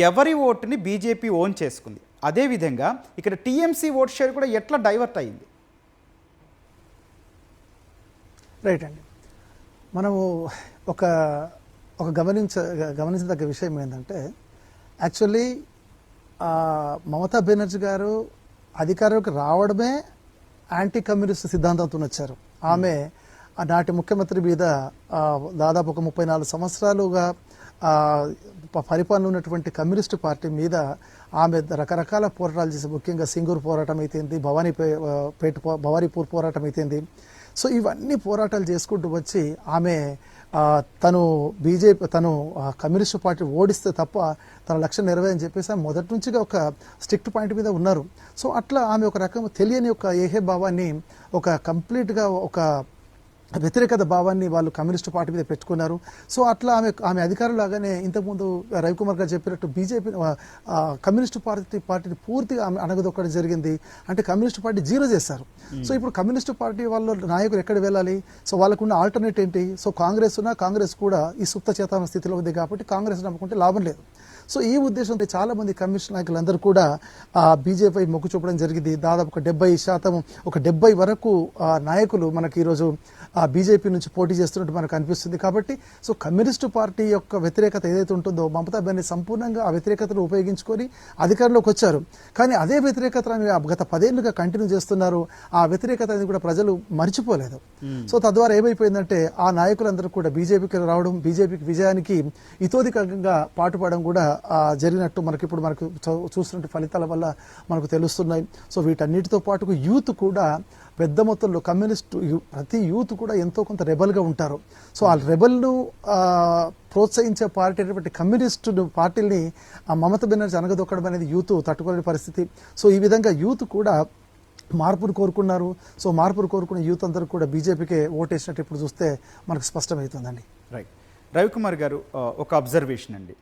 ఎవరి ఓటుని బీజేపీ ఓన్ చేసుకుంది. అదేవిధంగా ఇక్కడ టీఎంసీ ఓట్ షేర్ కూడా ఎట్లా డైవర్ట్ అయింది? రైట్ అండి. మనము ఒక గమనించదగ్గ విషయం ఏంటంటే, యాక్చువల్లీ మమతా బెనర్జీ గారు అధికారంలోకి రావడమే యాంటీ కమ్యూనిస్ట్ సిద్ధాంతంతో వచ్చారు. ఆమె నాటి ముఖ్యమంత్రి మీద దాదాపు ఒక 34 సంవత్సరాలుగా పరిపాలన ఉన్నటువంటి కమ్యూనిస్టు పార్టీ మీద ఆమె రకరకాల పోరాటాలు చేసి, ముఖ్యంగా సింగూర్ పోరాటం అయితేంది, భవానీపూర్ పోరాటం అయితేంది. సో ఇవన్నీ పోరాటాలు చేసుకుంటూ వచ్చి ఆమె తను కమ్యూనిస్టు పార్టీ ఓడిస్తే తప్ప తన లక్ష్యం నెరవేరని చెప్పేసి మొదటి నుంచిగా ఒక స్ట్రిక్ట్ పాయింట్ మీద ఉన్నారు. సో అట్లా ఆమె ఒక రకం తెలియని ఒక ఏహే భావాన్ని, ఒక కంప్లీట్గా ఒక వ్యతిరేకత భావాన్ని వాళ్ళు కమ్యూనిస్టు పార్టీ మీద పెట్టుకున్నారు. సో అట్లా ఆమె అధికారం లాగానే ఇంతకుముందు రవికుమార్ గారు చెప్పినట్టు బీజేపీ కమ్యూనిస్టు పార్టీని పూర్తిగా అణగదొక్కడం జరిగింది. అంటే కమ్యూనిస్టు పార్టీ జీరో చేశారు. సో ఇప్పుడు కమ్యూనిస్టు పార్టీ వాళ్ళ నాయకులు ఎక్కడ వెళ్ళాలి? సో వాళ్ళకున్న ఆల్టర్నేట్ ఏంటి? సో కాంగ్రెస్ కూడా ఈ సుప్త చేతన స్థితిలో ఉంది కాబట్టి కాంగ్రెస్ నమ్ముకుంటే లాభం లేదు. సో ఈ ఉద్దేశంతో చాలా మంది కమ్యూనిస్ట్ నాయకులందరూ కూడా బీజేపీ మొగ్గు చూపడం జరిగింది. దాదాపు ఒక 70% ఒక 70 వరకు నాయకులు మనకి ఈరోజు బీజేపీ నుంచి పోటీ చేస్తున్నట్టు మనకు అనిపిస్తుంది. కాబట్టి సో కమ్యూనిస్టు పార్టీ యొక్క వ్యతిరేకత ఏదైతే ఉంటుందో మమతా బెనర్జీ సంపూర్ణంగా ఆ వ్యతిరేకతను ఉపయోగించుకొని అధికారంలోకి వచ్చారు. కానీ అదే వ్యతిరేకతను గత 10 ఏళ్లుగా కంటిన్యూ చేస్తున్నారు. ఆ వ్యతిరేకత అనేది కూడా ప్రజలు మర్చిపోలేదు. సో తద్వారా ఏమైపోయిందంటే ఆ నాయకులందరూ కూడా బీజేపీకి రావడం, బీజేపీకి విజయానికి ఇతోధికంగా పాటుపడడం కూడా జరిగినట్టు మనకు చూస్తున్న ఫలితాల వల్ల మనకు తెలుస్తున్నాయి. సో వీటన్నిటితో పాటు యూత్ కూడా పెద్ద మొత్తంలో ప్రతి యూత్ కూడా ఎంతో కొంత రెబల్గా ఉంటారు. సో ఆ రెబల్ను ప్రోత్సహించే పార్టీ అయినటువంటి కమ్యూనిస్టు పార్టీని మమతా బెనర్జీ అనగదొక్కడం అనేది యూత్ తట్టుకోలేని పరిస్థితి. సో ఈ విధంగా యూత్ కూడా మార్పును కోరుకున్నారు. సో మార్పును కోరుకున్న యూత్ అందరూ కూడా బీజేపీకే ఓటేసినట్టు ఇప్పుడు చూస్తే మనకు స్పష్టమవుతుందండి. రైట్. రవికుమార్ గారు, ఒక అబ్జర్వేషన్ అండి.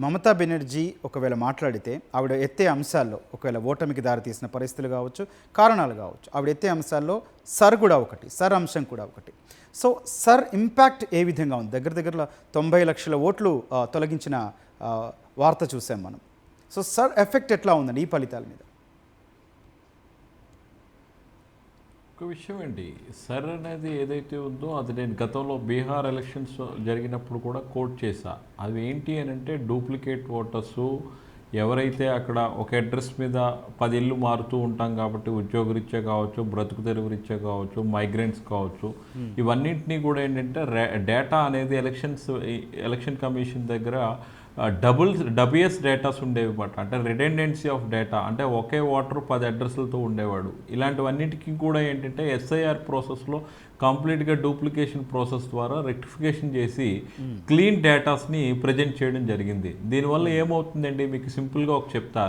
మమతా బెనర్జీ ఒకవేళ మాట్లాడితే ఆవిడ ఎత్తే అంశాల్లో ఒకవేళ ఓటమికి దారితీసిన పరిస్థితులు కావచ్చు, కారణాలు కావచ్చు, ఆవిడ ఎత్తే అంశాల్లో సర్ కూడా ఒకటి, సర్ అంశం కూడా ఒకటి. సో సర్ ఇంపాక్ట్ ఏ విధంగా ఉంది? దగ్గరలో 90 లక్షల ఓట్లు తొలగించిన వార్త చూసాం మనం. సో సర్ ఎఫెక్ట్ ఎట్లా ఉందండి ఈ ఫలితాల మీద? ఒక విషయం అండి, సర్ అనేది ఏదైతే ఉందో అది నేను గతంలో బీహార్ ఎలక్షన్స్ జరిగినప్పుడు కూడా కోట్ చేశా. అవి ఏంటి అని అంటే డూప్లికేట్ ఓటర్సు, ఎవరైతే అక్కడ ఒక అడ్రస్ మీద 10 ఇళ్ళు మారుతూ ఉంటాం కాబట్టి ఉద్యోగరీత్యా కావచ్చు, బ్రతుకు తెరువు రీత్యా కావచ్చు, మైగ్రెంట్స్ కావచ్చు, ఇవన్నింటినీ కూడా ఏంటంటే డేటా అనేది ఎలక్షన్ కమిషన్ దగ్గర డబియస్ డేటాస్ ఉండేవి అన్నమాట. అంటే రిడెండెన్సీ ఆఫ్ డేటా, అంటే ఒకే ఓటర్ 10 అడ్రస్లతో ఉండేవాడు. ఇలాంటివన్నిటికీ కూడా ఏంటంటే ఎస్ఐఆర్ ప్రాసెస్లో కంప్లీట్గా డూప్లికేషన్ ప్రాసెస్ ద్వారా రెక్టిఫికేషన్ చేసి క్లీన్ డేటాస్ని ప్రజెంట్ చేయడం జరిగింది. దీనివల్ల ఏమవుతుందండి మీకు సింపుల్గా చెప్తా.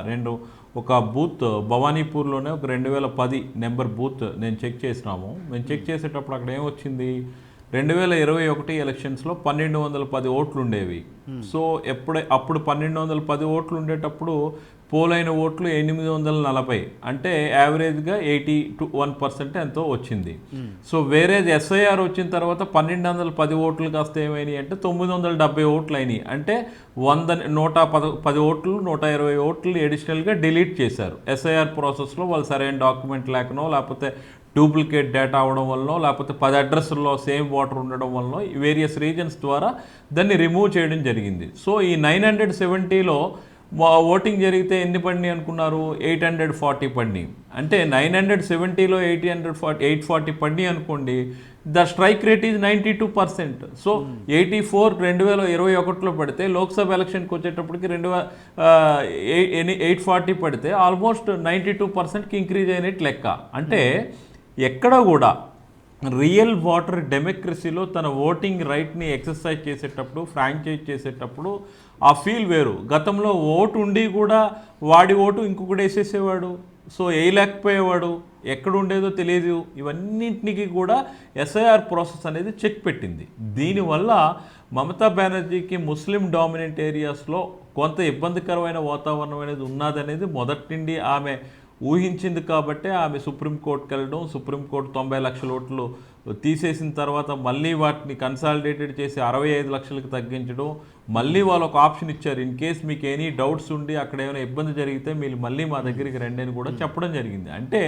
ఒక బూత్ భవానీపూర్లోనే ఒక 2010 నెంబర్ బూత్ నేను చెక్ చేసినాము. మేము చెక్ చేసేటప్పుడు అక్కడ ఏమొచ్చింది, 2021 ఎలక్షన్స్లో 1210 ఓట్లు ఉండేవి. సో అప్పుడు 1210 ఓట్లు ఉండేటప్పుడు పోలైన ఓట్లు 840, అంటే యావరేజ్గా 81% ఎంతో వచ్చింది. సో వేరే ఎస్ఐఆర్ వచ్చిన తర్వాత 1210 ఓట్లు కాస్త ఏమైనాయి అంటే 970 ఓట్లు అయినాయి. అంటే 110 ఓట్లు 120 ఓట్లు అడిషనల్గా డిలీట్ చేశారు. ఎస్ఐఆర్ ప్రాసెస్లో వాళ్ళు సరైన డాక్యుమెంట్ లేకనో, లేకపోతే డూప్లికేట్ డేటా అవడం వల్ల, లేకపోతే 10 అడ్రస్ల్లో సేమ్ ఓటర్ ఉండడం వల్ల వేరియస్ రీజన్స్ ద్వారా దాన్ని రిమూవ్ చేయడం జరిగింది. సో ఈ 970లో ఓటింగ్ జరిగితే ఎన్ని పడినాయి అనుకున్నారు? 840 పడినాయి. అంటే 970లో 840 పడినాయి అనుకోండి, the strike rate is 92%. So 84 2021లో పడితే లోక్సభ ఎలక్షన్కి వచ్చేటప్పటికి 840 పడితే ఆల్మోస్ట్ 92%కి ఇంక్రీజ్ అయినట్టు లెక్క. అంటే ఎక్కడ కూడా రియల్ ఓటర్ డెమోక్రసీలో తన ఓటింగ్ రైట్ని ఎక్సర్సైజ్ చేసేటప్పుడు, ఫ్రాంచైజ్ చేసేటప్పుడు ఆ ఫీల్ వేరు. గతంలో ఓటు ఉండి కూడా వాడి ఓటు ఇంకొకటి వేసేసేవాడు. సో వేయలేకపోయేవాడు, ఎక్కడ ఉండేదో తెలియదు. ఇవన్నింటికి కూడా ఎస్ఐఆర్ ప్రాసెస్ అనేది చెక్ పెట్టింది. దీనివల్ల మమతా బెనర్జీకి ముస్లిం డామినెంట్ ఏరియాస్లో కొంత ఇబ్బందికరమైన వాతావరణం అనేది ఉన్నదనేది మొదటి నుండి ఆమె ఊహించింది కాబట్టే ఆమె సుప్రీంకోర్టుకి వెళ్ళడం, సుప్రీంకోర్టు 90 లక్షల ఓట్లు తీసేసిన తర్వాత మళ్ళీ వాటిని కన్సాలిడేటెడ్ చేసి 65 లక్షలకు తగ్గించడం, మళ్ళీ వాళ్ళు ఒక ఆప్షన్ ఇచ్చారు, ఇన్ కేస్ మీకు ఎనీ డౌట్స్ ఉండి అక్కడ ఏమైనా ఇబ్బంది జరిగితే మీరు మళ్ళీ మా దగ్గరికి రండి అని కూడా చెప్పడం జరిగింది. అంటే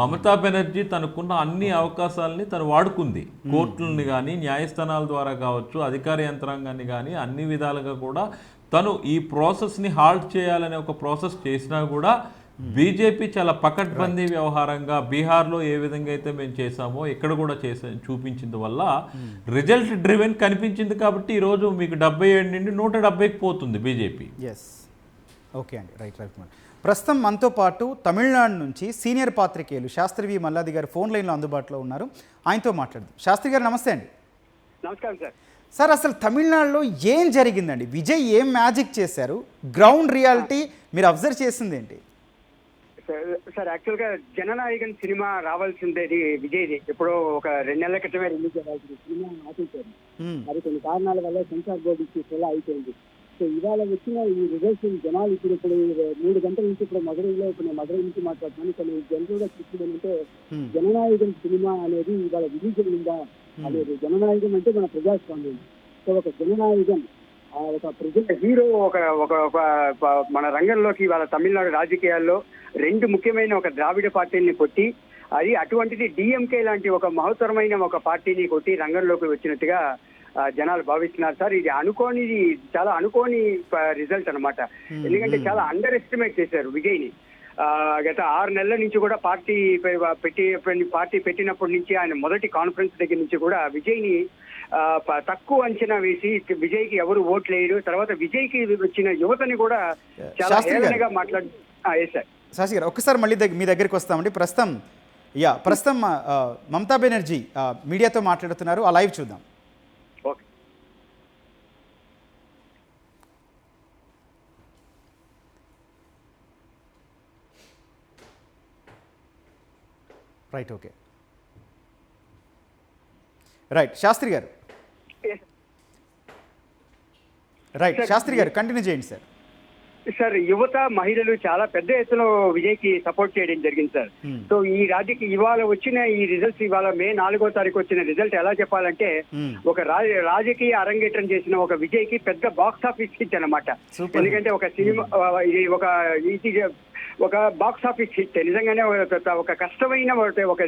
మమతా బెనర్జీ తనకున్న అన్ని అవకాశాలని తను వాడుకుంది. కోర్టులని కానీ, న్యాయస్థానాల ద్వారా కావచ్చు, అధికార యంత్రాంగాన్ని కానీ అన్ని విధాలుగా కూడా తను ఈ ప్రాసెస్ని హాల్ట్ చేయాలనే ఒక ప్రాసెస్ చేసినా కూడా బీజేపీ చాలా పకడ్బందీ వ్యవహారంగా బీహార్లో ఏ విధంగా అయితే మేము చేసామో ఇక్కడ కూడా చూపించింది వల్ల రిజల్ట్ డ్రివెన్ కనిపించింది. కాబట్టి ఈరోజు మీకు 77 నుండి 170కి పోతుంది బీజేపీ. ఎస్, ఓకే అండి, రైట్. ప్రస్తుతం మనతో పాటు తమిళనాడు నుంచి సీనియర్ పాత్రికేయులు శాస్త్రి వి మల్లాది గారు ఫోన్ లైన్లో అందుబాటులో ఉన్నారు. ఆయనతో మాట్లాడదాం. శాస్త్రి గారు నమస్తే అండి. నమస్కారం సార్. సార్, అసలు తమిళనాడులో ఏం జరిగిందండి? విజయ్ ఏం మ్యాజిక్ చేశారు? గ్రౌండ్ రియాలిటీ మీరు అబ్జర్వ్ చేసింది ఏంటి? సార్, యాక్చువల్గా జననాయకన్ సినిమా రావాల్సిందేది విజయ్ది ఎప్పుడో ఒక 2 నెలల క్రితమే రిలీజ్ అవ్వాల్సింది సినిమా ఆశించారు. అది కొన్ని కారణాల వల్ల సెన్సార్ బోర్డు ఇష్యూస్ వల్ల అయిపోయింది. సో ఇవాళ వచ్చిన ఈ రిజల్ట్స్ జనాలు ఇప్పుడు 3 గంటల నుంచి ఇప్పుడు మధురైలో మధురై నుంచి మాట్లాడుతున్నాను. కొన్ని జనరల్గా చూస్తుందంటే జననాయకన్ సినిమా అనేది ఇవాళ రిలీజ్ అయిందా అనేది. జననాయకం అంటే మన ప్రజాస్వామ్యం. సో ఒక జననాయకన్ ఒక ప్రజెంట్ హీరో ఒక మన రంగంలోకి ఇవాళ తమిళనాడు రాజకీయాల్లో 2 ముఖ్యమైన ఒక ద్రావిడ పార్టీని కొట్టి, అది అటువంటిది డిఎంకే లాంటి ఒక మహోత్తరమైన ఒక పార్టీని కొట్టి రంగంలోకి వచ్చినట్టుగా జనాలు భావిస్తున్నారు సార్. ఇది చాలా అనుకోని రిజల్ట్ అన్నమాట. ఎందుకంటే చాలా అండర్ ఎస్టిమేట్ చేశారు విజయ్ని. గత 6 నెలల నుంచి కూడా పార్టీ పెట్టినప్పటి నుంచి ఆయన మొదటి కాన్ఫరెన్స్ దగ్గర నుంచి కూడా విజయ్ని తక్కువ అంచనా వేసి విజయ్కి ఎవరు ఓట్లు వేయరు. తర్వాత విజయ్కి వచ్చిన యువతని కూడా చాలా హేళనగా సార్. శాస్త్రి గారు, ఒక్కసారి మళ్ళీ మీ దగ్గరికి వస్తామండి. ప్రస్తుతం మమతా బెనర్జీ మీడియాతో మాట్లాడుతున్నారు. ఆ లైవ్ చూద్దాం. Okay. Right, okay, right. Shastri గారు, రైట్. శాస్త్రి గారు కంటిన్యూ చేయండి సార్. సార్, యువత మహిళలు చాలా పెద్ద ఎత్తున విజయ్కి సపోర్ట్ చేయడం జరిగింది సార్. సో ఈ ఇవాళ వచ్చిన ఈ రిజల్ట్స్, ఇవాళ మే 4వ తారీఖు వచ్చిన రిజల్ట్ ఎలా చెప్పాలంటే ఒక రాజకీయ అరంగేట్రం చేసిన ఒక విజయ్కి పెద్ద బాక్స్ ఆఫీస్ హిట్ అన్నమాట. ఎందుకంటే ఒక సినిమా ఒక బాక్స్ ఆఫీస్ హిట్ నిజంగానే. ఒక కష్టమైన ఒక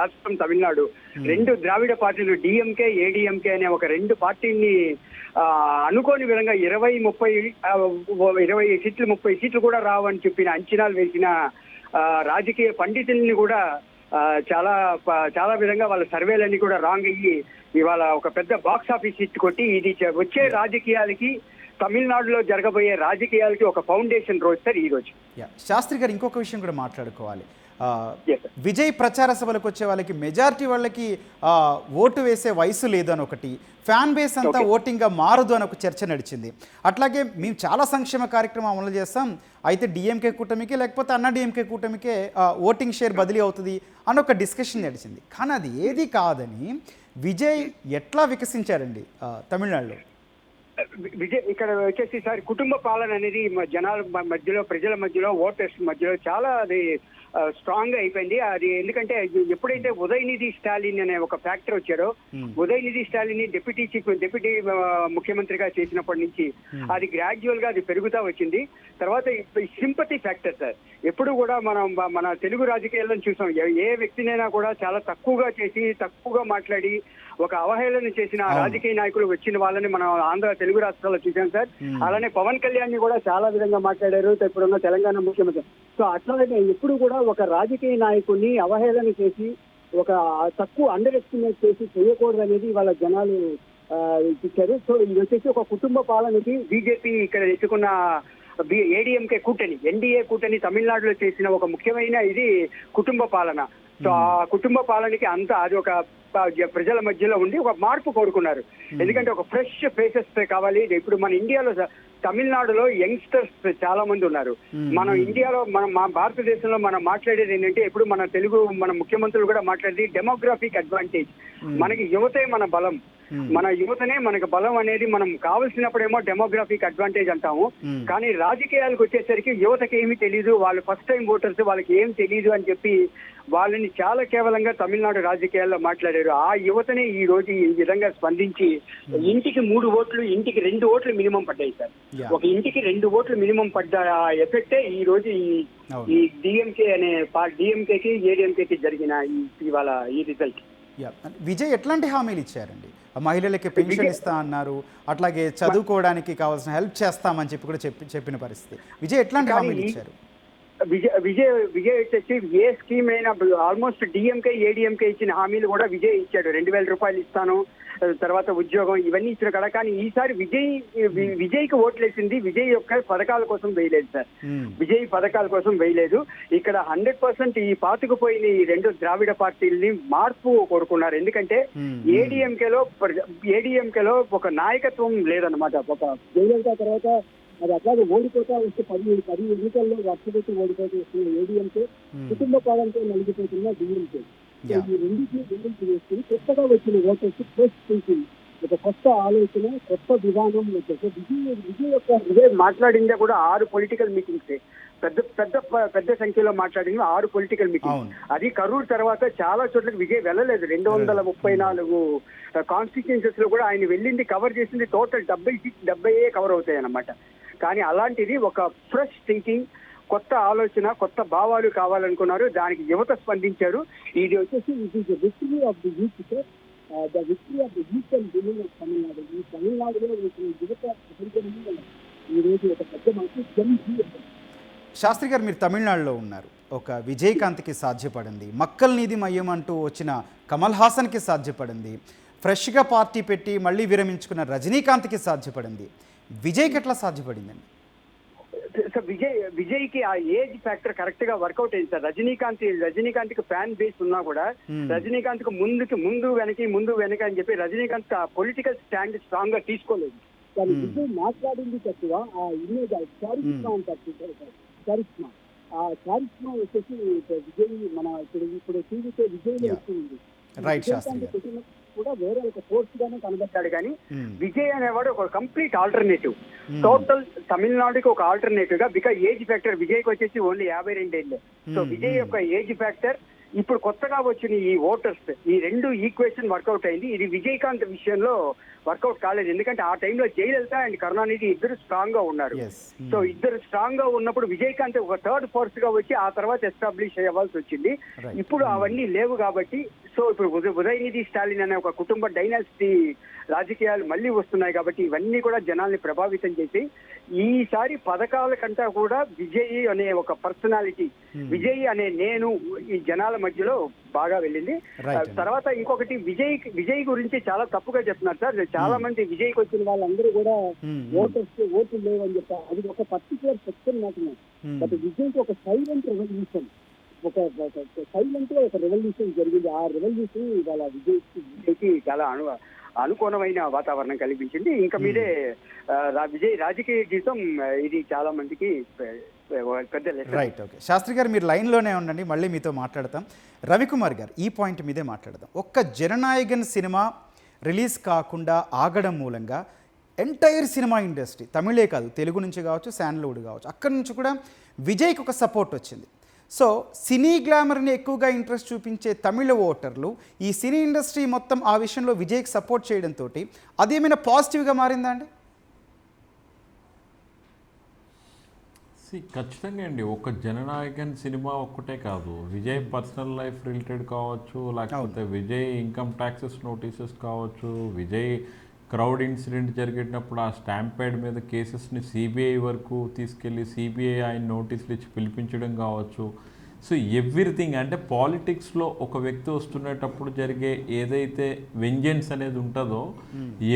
రాష్ట్రం తమిళనాడు. 2 ద్రావిడ పార్టీలు డిఎంకే, ఏడిఎంకే అనే ఒక 2 పార్టీని అనుకోని విధంగా 20 సీట్లు 30 సీట్లు కూడా రావని చెప్పిన అంచనాలు వేసిన రాజకీయ పండితుల్ని కూడా చాలా విధంగా వాళ్ళ సర్వేలన్నీ కూడా రాంగ్ అయ్యి ఇవాళ ఒక పెద్ద బాక్స్ ఆఫీస్ హిట్ కొట్టి ఇది వచ్చే రాజకీయాలకి, తమిళనాడులో జరగబోయే రాజకీయాలకి ఒక ఫౌండేషన్ రోజు సార్ ఈ రోజు. శాస్త్రి గారు, ఇంకొక విషయం కూడా మాట్లాడుకోవాలి. విజయ్ ప్రచార సభలకు వచ్చే వాళ్ళకి మెజారిటీ వాళ్ళకి ఓటు వేసే వయసు లేదు అని ఒకటి, ఫ్యాన్ బేస్ అంతా ఓటింగ్గా మారదు అని ఒక చర్చ నడిచింది. అట్లాగే మేము చాలా సంక్షేమ కార్యక్రమం అమలు చేస్తాం, అయితే డిఎంకే కూటమికి లేకపోతే అన్నా డిఎంకే కూటమికే ఓటింగ్ షేర్ బదిలీ అవుతుంది అని ఒక డిస్కషన్ నడిచింది. కానీ అది ఏది కాదని విజయ్ ఎట్లా వికసించారండి తమిళనాడులో? విజయ్ ఇక్కడ వచ్చేసి సార్ కుటుంబ పాలన అనేది జనాల మధ్యలో, ప్రజల మధ్యలో, ఓటర్స్ మధ్యలో చాలా అది స్ట్రాంగ్ గా అయిపోయింది. అది ఎందుకంటే ఎప్పుడైతే ఉదయనిధి స్టాలిన్ అనే ఒక ఫ్యాక్టర్ వచ్చాడో, ఉదయనిధి స్టాలిన్ డిప్యూటీ ముఖ్యమంత్రిగా చేసినప్పటి నుంచి అది గ్రాడ్యువల్ గా అది పెరుగుతా వచ్చింది. తర్వాత సింపతి ఫ్యాక్టర్ సార్, ఎప్పుడు కూడా మన తెలుగు రాజకీయాల్లో చూసాం, ఏ వ్యక్తినైనా కూడా చాలా తక్కువగా చేసి, తక్కువగా మాట్లాడి, ఒక అవహేళన చేసిన రాజకీయ నాయకులు వచ్చిన వాళ్ళని మనం ఆంధ్ర తెలుగు రాష్ట్రాల్లో చూసాం సార్. అలానే పవన్ కళ్యాణ్ ని కూడా చాలా విధంగా మాట్లాడారు ఇప్పుడున్న తెలంగాణ ముఖ్యమంత్రి. సో అట్లాగే ఎప్పుడు కూడా ఒక రాజకీయ నాయకుడిని అవహేళన చేసి, ఒక తక్కువ అండర్ ఎస్టిమేట్ చేసి చేయకూడదు అనేది వాళ్ళ జనాలు ఇచ్చారు. సో ఇది వచ్చేసి ఒక కుటుంబ పాలనకి బీజేపీ ఇక్కడ ఎత్తుకున్న ఏడీఎంకే కూటమి, ఎన్డీఏ కూటమి తమిళనాడులో చేసిన ఒక ముఖ్యమైన ఇది కుటుంబ పాలన. సో ఆ కుటుంబ పాలనకి అంతా అది ఒక ప్రజల మధ్యలో ఉండి ఒక మార్పు కోరుకున్నారు. ఎందుకంటే ఒక ఫ్రెష్ ఫేసెస్ కావాలి. ఇప్పుడు మన ఇండియాలో, తమిళనాడులో యంగ్స్టర్స్ చాలా మంది ఉన్నారు. మనం ఇండియాలో, మా భారతదేశంలో మనం మాట్లాడేది ఏంటంటే, ఇప్పుడు మన ముఖ్యమంత్రులు కూడా మాట్లాడేది డెమోగ్రాఫిక్ అడ్వాంటేజ్. మనకి యువతే మన బలం. మన యువతనే మనకు బలం అనేది మనం కావలసినప్పుడేమో డెమోగ్రఫిక్ అడ్వాంటేజ్ అంటాము, కానీ రాజకీయాలకు వచ్చేసరికి యువతకి ఏమీ తెలియదు, వాళ్ళు ఫస్ట్ టైం ఓటర్స్, వాళ్ళకి ఏం తెలియదు అని చెప్పి వాళ్ళని చాలా కేవలంగా తమిళనాడు రాజకీయాల్లో మాట్లాడారు. ఆ యువతనే ఈ రోజు ఈ విధంగా స్పందించి ఇంటికి 3 ఓట్లు, ఇంటికి 2 ఓట్లు మినిమం పడ్డాయి సార్. ఒక ఇంటికి 2 ఓట్లు మినిమం పడ్డ ఎఫెక్టే ఈ రోజు ఈ డిఎంకే అనే డిఎంకేకి ఏడిఎంకేకి జరిగిన ఇవాళ ఈ రిజల్ట్. విజయ్ ఎట్లాంటి హామీలు ఇచ్చారండి? మహిళలకి పెన్షన్ ఇస్తా అన్నారు, అట్లాగే చదువుకోవడానికి కావాల్సిన హెల్ప్ చేస్తామని చెప్పి కూడా చెప్పిన పరిస్థితి. విజయ్ ఎట్లాంటి హామీలు ఇచ్చారు? విజయ్ వచ్చేసి ఏ స్కీమ్ అయినా ఆల్మోస్ట్ డిఎంకే ఏడిఎంకే ఇచ్చిన హామీలు కూడా విజయ్ ఇచ్చాడు. 2,000 రూపాయలు ఇస్తాను, తర్వాత ఉద్యోగం, ఇవన్నీ ఇచ్చిన కదా. కానీ ఈసారి విజయ్కి ఓట్లేసింది విజయ్ యొక్క పథకాల కోసం వేయలేదు సార్. విజయ్ పథకాల కోసం వేయలేదు. ఇక్కడ 100% ఈ పాతుకుపోయిన ఈ 2 ద్రావిడ పార్టీలని మార్పు కోరుకున్నారు. ఎందుకంటే ఏడిఎంకేలో ఒక నాయకత్వం లేదన్నమాట. ఒక జయలలిత తర్వాత అది అట్లాగే ఓడిపోతా వస్తే 10 ఎన్నికల్లో వర్షపెట్టి ఓడిపోతూ వస్తున్న ఏడిఎంకే, కుటుంబ పాలనతో నలిగిపోతున్న డిఎంకే, ఈ రెండింటిని వేసుకుని కొత్తగా వచ్చిన ఓటర్స్ పోస్ట్ థింకింగ్, ఒక కొత్త ఆలోచన, కొత్త విధానం వచ్చేసి విజయ్ మాట్లాడిందే కూడా 6 పొలిటికల్ మీటింగ్స్, పెద్ద సంఖ్యలో మాట్లాడింది 6 పొలిటికల్ మీటింగ్. అది కరూర్ తర్వాత చాలా చోట్లకి విజయ్ వెళ్ళలేదు. 234 కాన్స్టిట్యూన్సీస్ లో కూడా ఆయన వెళ్ళింది, కవర్ చేసింది టోటల్ 70 కవర్ అవుతాయి అన్నమాట. కానీ అలాంటిది ఒక ఫ్రెష్ థింకింగ్, కొత్త ఆలోచన, కొత్త భావాలు కావాలనుకున్నారు. దానికి యువత స్పందించారు. ఇది వచ్చేసి ఇది victory of the youth sir, the victory of the youth and women of Tamil Nadu. ఈ తమిళనాడులో యువత ఈ రోజు ఒక పెద్ద మనసు శాస్త్రి గారు, మీరు తమిళనాడులో ఉన్నారు. ఒక విజయకాంత్కి సాధ్యపడింది, మక్కల్ నీది మయ్యం అంటూ వచ్చిన కమల్ హాసన్కి సాధ్యపడింది, ఫ్రెష్గా పార్టీ పెట్టి మళ్ళీ విరమించుకున్న రజనీకాంత్కి సాధ్యపడింది. విజయ్కి ఎట్లా సాధ్యపడిందండి? సార్ విజయ్కి ఆ ఏజ్ ఫ్యాక్టర్ కరెక్ట్ గా వర్కౌట్ అయింది సార్. రజనీకాంత్ కి ఫ్యాన్ బేస్ ఉన్నా కూడా రజనీకాంత్ కు ముందు వెనక అని చెప్పి రజనీకాంత్ ఆ పొలిటికల్ స్టాండ్ స్ట్రాంగ్ గా తీసుకోలేదు. కానీ విజయ్ మాట్లాడింది తక్కువ, ఆ ఇమేజ్ చారిస్మా అంటారు, చారిస్మా, ఆ చారిస్మా వచ్చేసి విజయ్ మన ఇప్పుడు టీవీతో విజయ్ వస్తుంది కూడా వేరే ఒక ఫోర్స్ గానే కనబడ్డాడు. కానీ విజయ్ అనేవాడు ఒక కంప్లీట్ ఆల్టర్నేటివ్, టోటల్ తమిళనాడుకి ఒక ఆల్టర్నేటివ్ గా. బికాజ్ ఏజ్ ఫ్యాక్టర్ విజయ్కి వచ్చేసి ఓన్లీ 52 ఏళ్ళే. సో విజయ్ యొక్క ఏజ్ ఫ్యాక్టర్, ఇప్పుడు కొత్తగా వచ్చిన ఈ ఓటర్స్, ఈ 2 ఈక్వేషన్ వర్కౌట్ అయింది. ఇది విజయకాంత్ విషయంలో వర్కౌట్ కాలేదు. ఎందుకంటే ఆ టైంలో జయలలిత అండ్ కరుణానిధి ఇద్దరు స్ట్రాంగ్ గా ఉన్నారు. సో ఇద్దరు స్ట్రాంగ్ గా ఉన్నప్పుడు విజయకాంత్ ఒక థర్డ్ ఫోర్స్ గా వచ్చి ఆ తర్వాత ఎస్టాబ్లిష్ అవ్వాల్సి వచ్చింది. ఇప్పుడు అవన్నీ లేవు కాబట్టి సో ఇప్పుడు ఉదయనిధి స్టాలిన్ అనే ఒక కుటుంబ డైనాసిటీ రాజకీయాలు మళ్ళీ వస్తున్నాయి కాబట్టి ఇవన్నీ కూడా జనాల్ని ప్రభావితం చేసి ఈసారి పథకాల కంటే కూడా విజయ్ అనే ఒక పర్సనాలిటీ, విజయ్ అనే నేను ఈ జనాల మధ్యలో బాగా వెళ్ళింది. తర్వాత ఇంకొకటి విజయ్ గురించి చాలా తప్పుగా చెప్తున్నారు సార్. చాలా మంది విజయ్కి వచ్చిన వాళ్ళందరూ కూడా ఓట్లు లేవని చెప్పారు. అది ఒక పర్టికులర్ సెక్షన్ మాత్రమే. బట్ విజయ్కి ఒక సైలెంట్ రెవల్యూషన్, ఒక సైలెంట్ గా ఒక రెవల్యూషన్ జరిగింది. ఆ రెవల్యూషన్ ఇవాళ విజయ్కి చాలా అనుకూలమైన వాతావరణం కల్పించింది. ఇంకా మీదే విజయ్ రాజకీయ జీవితం ఇది చాలా మందికి పెద్ద రైట్. ఓకే శాస్త్రి గారు, మీరు లైన్లోనే ఉండండి, మళ్ళీ మీతో మాట్లాడతాం. రవికుమార్ గారు, ఈ పాయింట్ మీదే మాట్లాడదాం. ఒక్క జననాయకన్ సినిమా రిలీజ్ కాకుండా ఆగడం మూలంగా ఎంటైర్ సినిమా ఇండస్ట్రీ, తమిళే కాదు తెలుగు నుంచి కావచ్చు, శాండల్వుడ్ కావచ్చు, అక్కడి నుంచి కూడా విజయ్కి ఒక సపోర్ట్ వచ్చింది. సో సినీ గ్లామర్ని ఎక్కువగా ఇంట్రెస్ట్ చూపించే తమిళ ఓటర్లు ఈ సినీ ఇండస్ట్రీ మొత్తం ఆ విషయంలో విజయ్కి సపోర్ట్ చేయడంతో అదేమైనా పాజిటివ్గా మారిందా అండి? ఖచ్చితంగా అండి. ఒక జననాయకన్ సినిమా ఒక్కటే కాదు, విజయ్ పర్సనల్ లైఫ్ రిలేటెడ్ కావచ్చు, లేకపోతే విజయ్ ఇన్కమ్ ట్యాక్సెస్ నోటీసెస్ కావచ్చు, విజయ్ క్రౌడ్ ఇన్సిడెంట్ జరిగేటప్పుడు ఆ స్టాంపేడ్ మీద కేసెస్ని సిబిఐ వరకు తీసుకెళ్ళి సిబిఐ ఆయన నోటీసులు ఇచ్చి పిలిపించడం కావచ్చు. సో ఎవ్రీథింగ్ అంటే పాలిటిక్స్లో ఒక వ్యక్తి వస్తున్నప్పుడు జరిగే ఏదైతే వెంజెన్స్ అనేది ఉంటుందో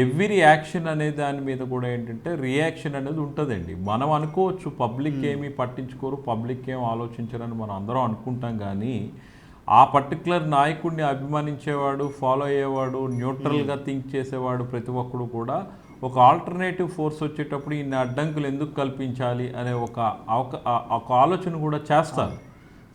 ఎవ్రీ యాక్షన్ అనే దాని మీద కూడా ఏంటంటే రియాక్షన్ అనేది ఉంటుందండి. మనం అనుకోవచ్చు పబ్లిక్ ఏమీ పట్టించుకోరు, పబ్లిక్ ఏం ఆలోచించరని మనం అందరం అనుకుంటాం. కానీ ఆ పర్టికులర్ నాయకుడిని అభిమానించేవాడు, ఫాలో అయ్యేవాడు, న్యూట్రల్గా థింక్ చేసేవాడు ప్రతి ఒక్కడు కూడా ఒక ఆల్టర్నేటివ్ ఫోర్స్ వచ్చేటప్పుడు ఇన్ని అడ్డంకులు ఎందుకు కల్పించాలి అనే ఒక ఆలోచన కూడా చేస్తారు.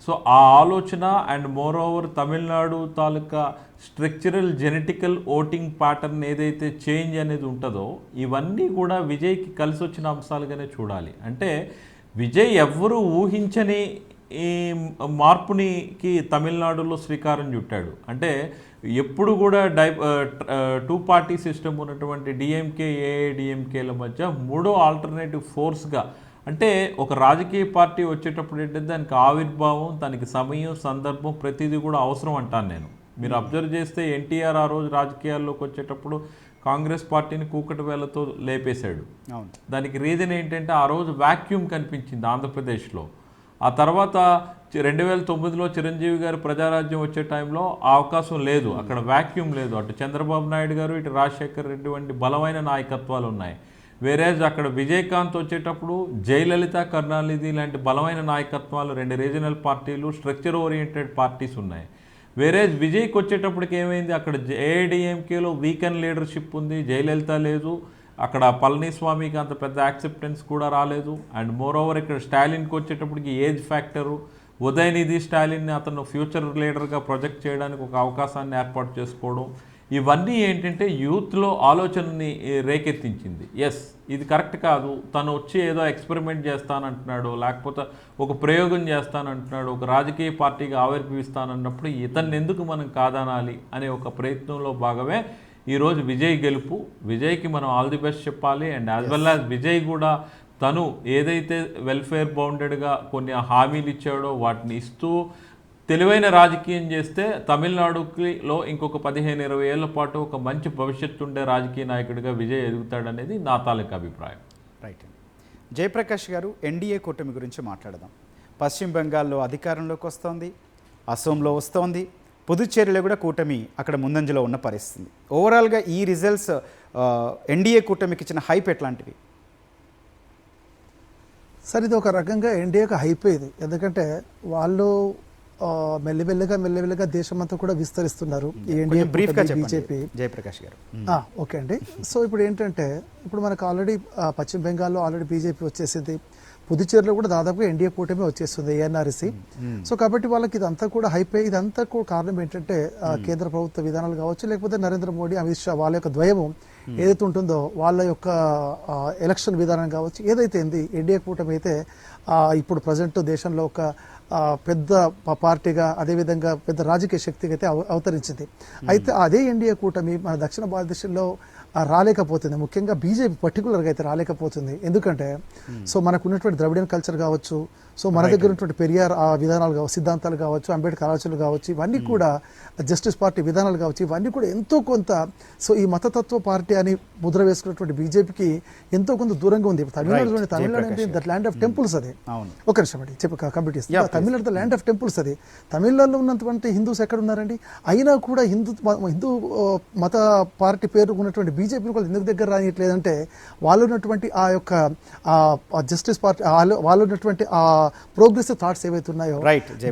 సో ఆ ఆలోచన and more over Tamil Nadu taluka structural genetical voting pattern ఏదైతే చేంజ్ అనేది ఉంటుందో ఇవన్నీ కూడా విజయ్కి కలిసి వచ్చిన అంశాలుగానే చూడాలి. అంటే విజయ్ ఎవ్వరూ ఊహించని ఈ మార్పునికి తమిళనాడులో శ్రీకారం చుట్టాడు. అంటే ఎప్పుడు కూడా టూ పార్టీ సిస్టమ్ ఉన్నటువంటి డిఎంకే ఏఐడిఎంకేల మధ్య మూడో ఆల్టర్నేటివ్ ఫోర్స్గా, అంటే ఒక రాజకీయ పార్టీ వచ్చేటప్పుడు ఏంటంటే దానికి ఆవిర్భావం, దానికి సమయం, సందర్భం ప్రతిదీ కూడా అవసరం అంటాను నేను. మీరు అబ్జర్వ్ చేస్తే ఎన్టీఆర్ ఆ రోజు రాజకీయాల్లోకి వచ్చేటప్పుడు కాంగ్రెస్ పార్టీని కూకటి వేలతో లేపేశాడు. దానికి రీజన్ ఏంటంటే ఆ రోజు వాక్యూమ్ కనిపించింది ఆంధ్రప్రదేశ్లో. ఆ తర్వాత 2009లో చిరంజీవి గారు ప్రజారాజ్యం వచ్చే టైంలో ఆ అవకాశం లేదు, అక్కడ వాక్యూమ్ లేదు. అటు చంద్రబాబు నాయుడు గారు, ఇటు రాజశేఖర్ రెడ్డి వంటి బలమైన నాయకత్వాలు ఉన్నాయి. వేరేజ్ అక్కడ విజయకాంత్ వచ్చేటప్పుడు జయలలిత, కరుణానిధి లాంటి బలమైన నాయకత్వాలు, 2 రీజనల్ పార్టీలు, స్ట్రక్చర్ ఓరియంటెడ్ పార్టీస్ ఉన్నాయి. వేరేజ్ విజయ్కి వచ్చేటప్పటికి ఏమైంది, అక్కడ ఏఐడిఎంకేలో వీకెండ్ లీడర్షిప్ ఉంది, జయలలిత లేదు, అక్కడ పళనిస్వామికి అంత పెద్ద యాక్సెప్టెన్స్ కూడా రాలేదు. అండ్ మోర్ ఓవర్ ఇక్కడ స్టాలిన్కి వచ్చేటప్పటికి ఏజ్ ఫ్యాక్టరు, ఉదయనిధి స్టాలిన్ని అతను ఫ్యూచర్ లీడర్గా ప్రొజెక్ట్ చేయడానికి ఒక అవకాశాన్ని ఏర్పాటు చేసుకోవడం, ఇవన్నీ ఏంటంటే యూత్లో ఆలోచనని రేకెత్తించింది. ఎస్ ఇది కరెక్ట్ కాదు, తను వచ్చి ఏదో ఎక్స్పెరిమెంట్ చేస్తానంటున్నాడు, లేకపోతే ఒక ప్రయోగం చేస్తానంటున్నాడు, ఒక రాజకీయ పార్టీగా ఆవిర్భవిస్తానన్నప్పుడు ఇతన్ని ఎందుకు మనం కాదనాలి అనే ఒక ప్రయత్నంలో భాగమే ఈరోజు విజయ్ గెలుపు. విజయ్కి మనం ఆల్ ది బెస్ట్ చెప్పాలి. And as well as Vijay కూడా తను ఏదైతే వెల్ఫేర్ బౌండెడ్గా కొన్ని హామీలు ఇచ్చాడో వాటిని ఇస్తూ తెలివైన రాజకీయం చేస్తే తమిళనాడులో ఇంకొక 15-20 ఏళ్ల పాటు ఒక మంచి భవిష్యత్తు ఉండే రాజకీయ నాయకుడిగా విజయ్ ఎదుగుతాడనేది నా తాలూకా అభిప్రాయం. రైట్ అండి. జయప్రకాష్ గారు, ఎన్డీఏ కూటమి గురించి మాట్లాడదాం. పశ్చిమ బెంగాల్లో అధికారంలోకి వస్తోంది, అసోంలో వస్తోంది, పుదుచ్చేరిలో కూడా కూటమి అక్కడ ముందంజలో ఉన్న పరిస్థితి. ఓవరాల్గా ఈ రిజల్ట్స్ ఎన్డీఏ కూటమికి ఇచ్చిన హైప్ ఎట్లాంటివి? సార్ ఇది ఒక రకంగా ఎన్డీఏకి హైప్ ఇది. ఎందుకంటే వాళ్ళు మెల్లిమెల్లిగా దేశమంతా కూడా విస్తరిస్తున్నారు ఈ ఎన్డీఏ బీజేపీ. జయప్రకాష్ గారు, ఓకే అండి. సో ఇప్పుడు ఏంటంటే ఇప్పుడు మనకు ఆల్రెడీ పశ్చిమ బెంగాల్లో ఆల్రెడీ బీజేపీ వచ్చేసింది, పుదుచ్చేరిలో కూడా దాదాపుగా ఎన్డీఏ కూటమి వచ్చేస్తుంది, ఏఎన్ఆర్సీ. సో కాబట్టి వాళ్ళకి ఇదంతా కూడా హైప్. ఇదంతా కూడా కారణం ఏంటంటే కేంద్ర ప్రభుత్వ విధానాలు కావచ్చు, లేకపోతే నరేంద్ర మోడీ, అమిత్ షా వాళ్ళ యొక్క ద్వయము ఏదైతే ఉంటుందో వాళ్ళ యొక్క ఎలక్షన్ విధానం కావచ్చు, ఏదైతే ఎన్డీఏ కూటమి అయితే ఇప్పుడు ప్రజెంట్ దేశంలో ఒక పెద్ద పార్టీగా, అదేవిధంగా పెద్ద రాజకీయ శక్తిగా అయితే అవతరించింది. అయితే అదే ఎన్డీఏ కూటమి మన దక్షిణ భారతదేశంలో రాలేకపోతుంది, ముఖ్యంగా బీజేపీ పర్టికులర్గా అయితే రాలేకపోతుంది. ఎందుకంటే సో మనకు ఉన్నటువంటి ద్రవిడియన్ కల్చర్ కావచ్చు, సో మన దగ్గర ఉన్నటువంటి పెరియార్ విధానాలు కావచ్చు, సిద్ధాంతాలు కావచ్చు, అంబేద్కర్ ఆలోచనలు కావచ్చు, ఇవన్నీ కూడా జస్టిస్ పార్టీ విధానాలు కావచ్చు, ఇవన్నీ కూడా ఎంతో కొంత సో ఈ మతతత్వ పార్టీ అని ముద్ర వేసుకున్నటువంటి బీజేపీకి ఎంతో కొంత దూరంగా ఉంది. తమిళనాడు అంటే ద ల్యాండ్ ఆఫ్ టెంపుల్స్. అది ఒక నిమిషం అండి కంప్లీట్ చేస్తాను. Tamil Nadu the land of temples. అది తమిళనాడులో ఉన్నటువంటి హిందూస్ ఎక్కడ ఉన్నారండి? అయినా కూడా హిందూ మత పార్టీ పేరు ఉన్నటువంటి బీజేపీ వాళ్ళు ఎందుకు దగ్గర రానియట్లేదంటే వాళ్ళు ఉన్నటువంటి ఆ యొక్క జస్టిస్ పార్టీ, వాళ్ళు ఉన్నటువంటి ఆ ప్రోగ్రెసివ్ థాట్స్ ఏవైతే ఉన్నాయో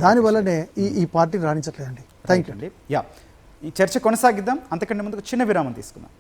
దాని వల్లనే ఈ పార్టీని రాణించట్లేదండి. థ్యాంక్ యూ అండి. ఈ చర్చ కొనసాగిద్దాం. అంతకంటే ముందు చిన్న విరామం తీసుకుందాం.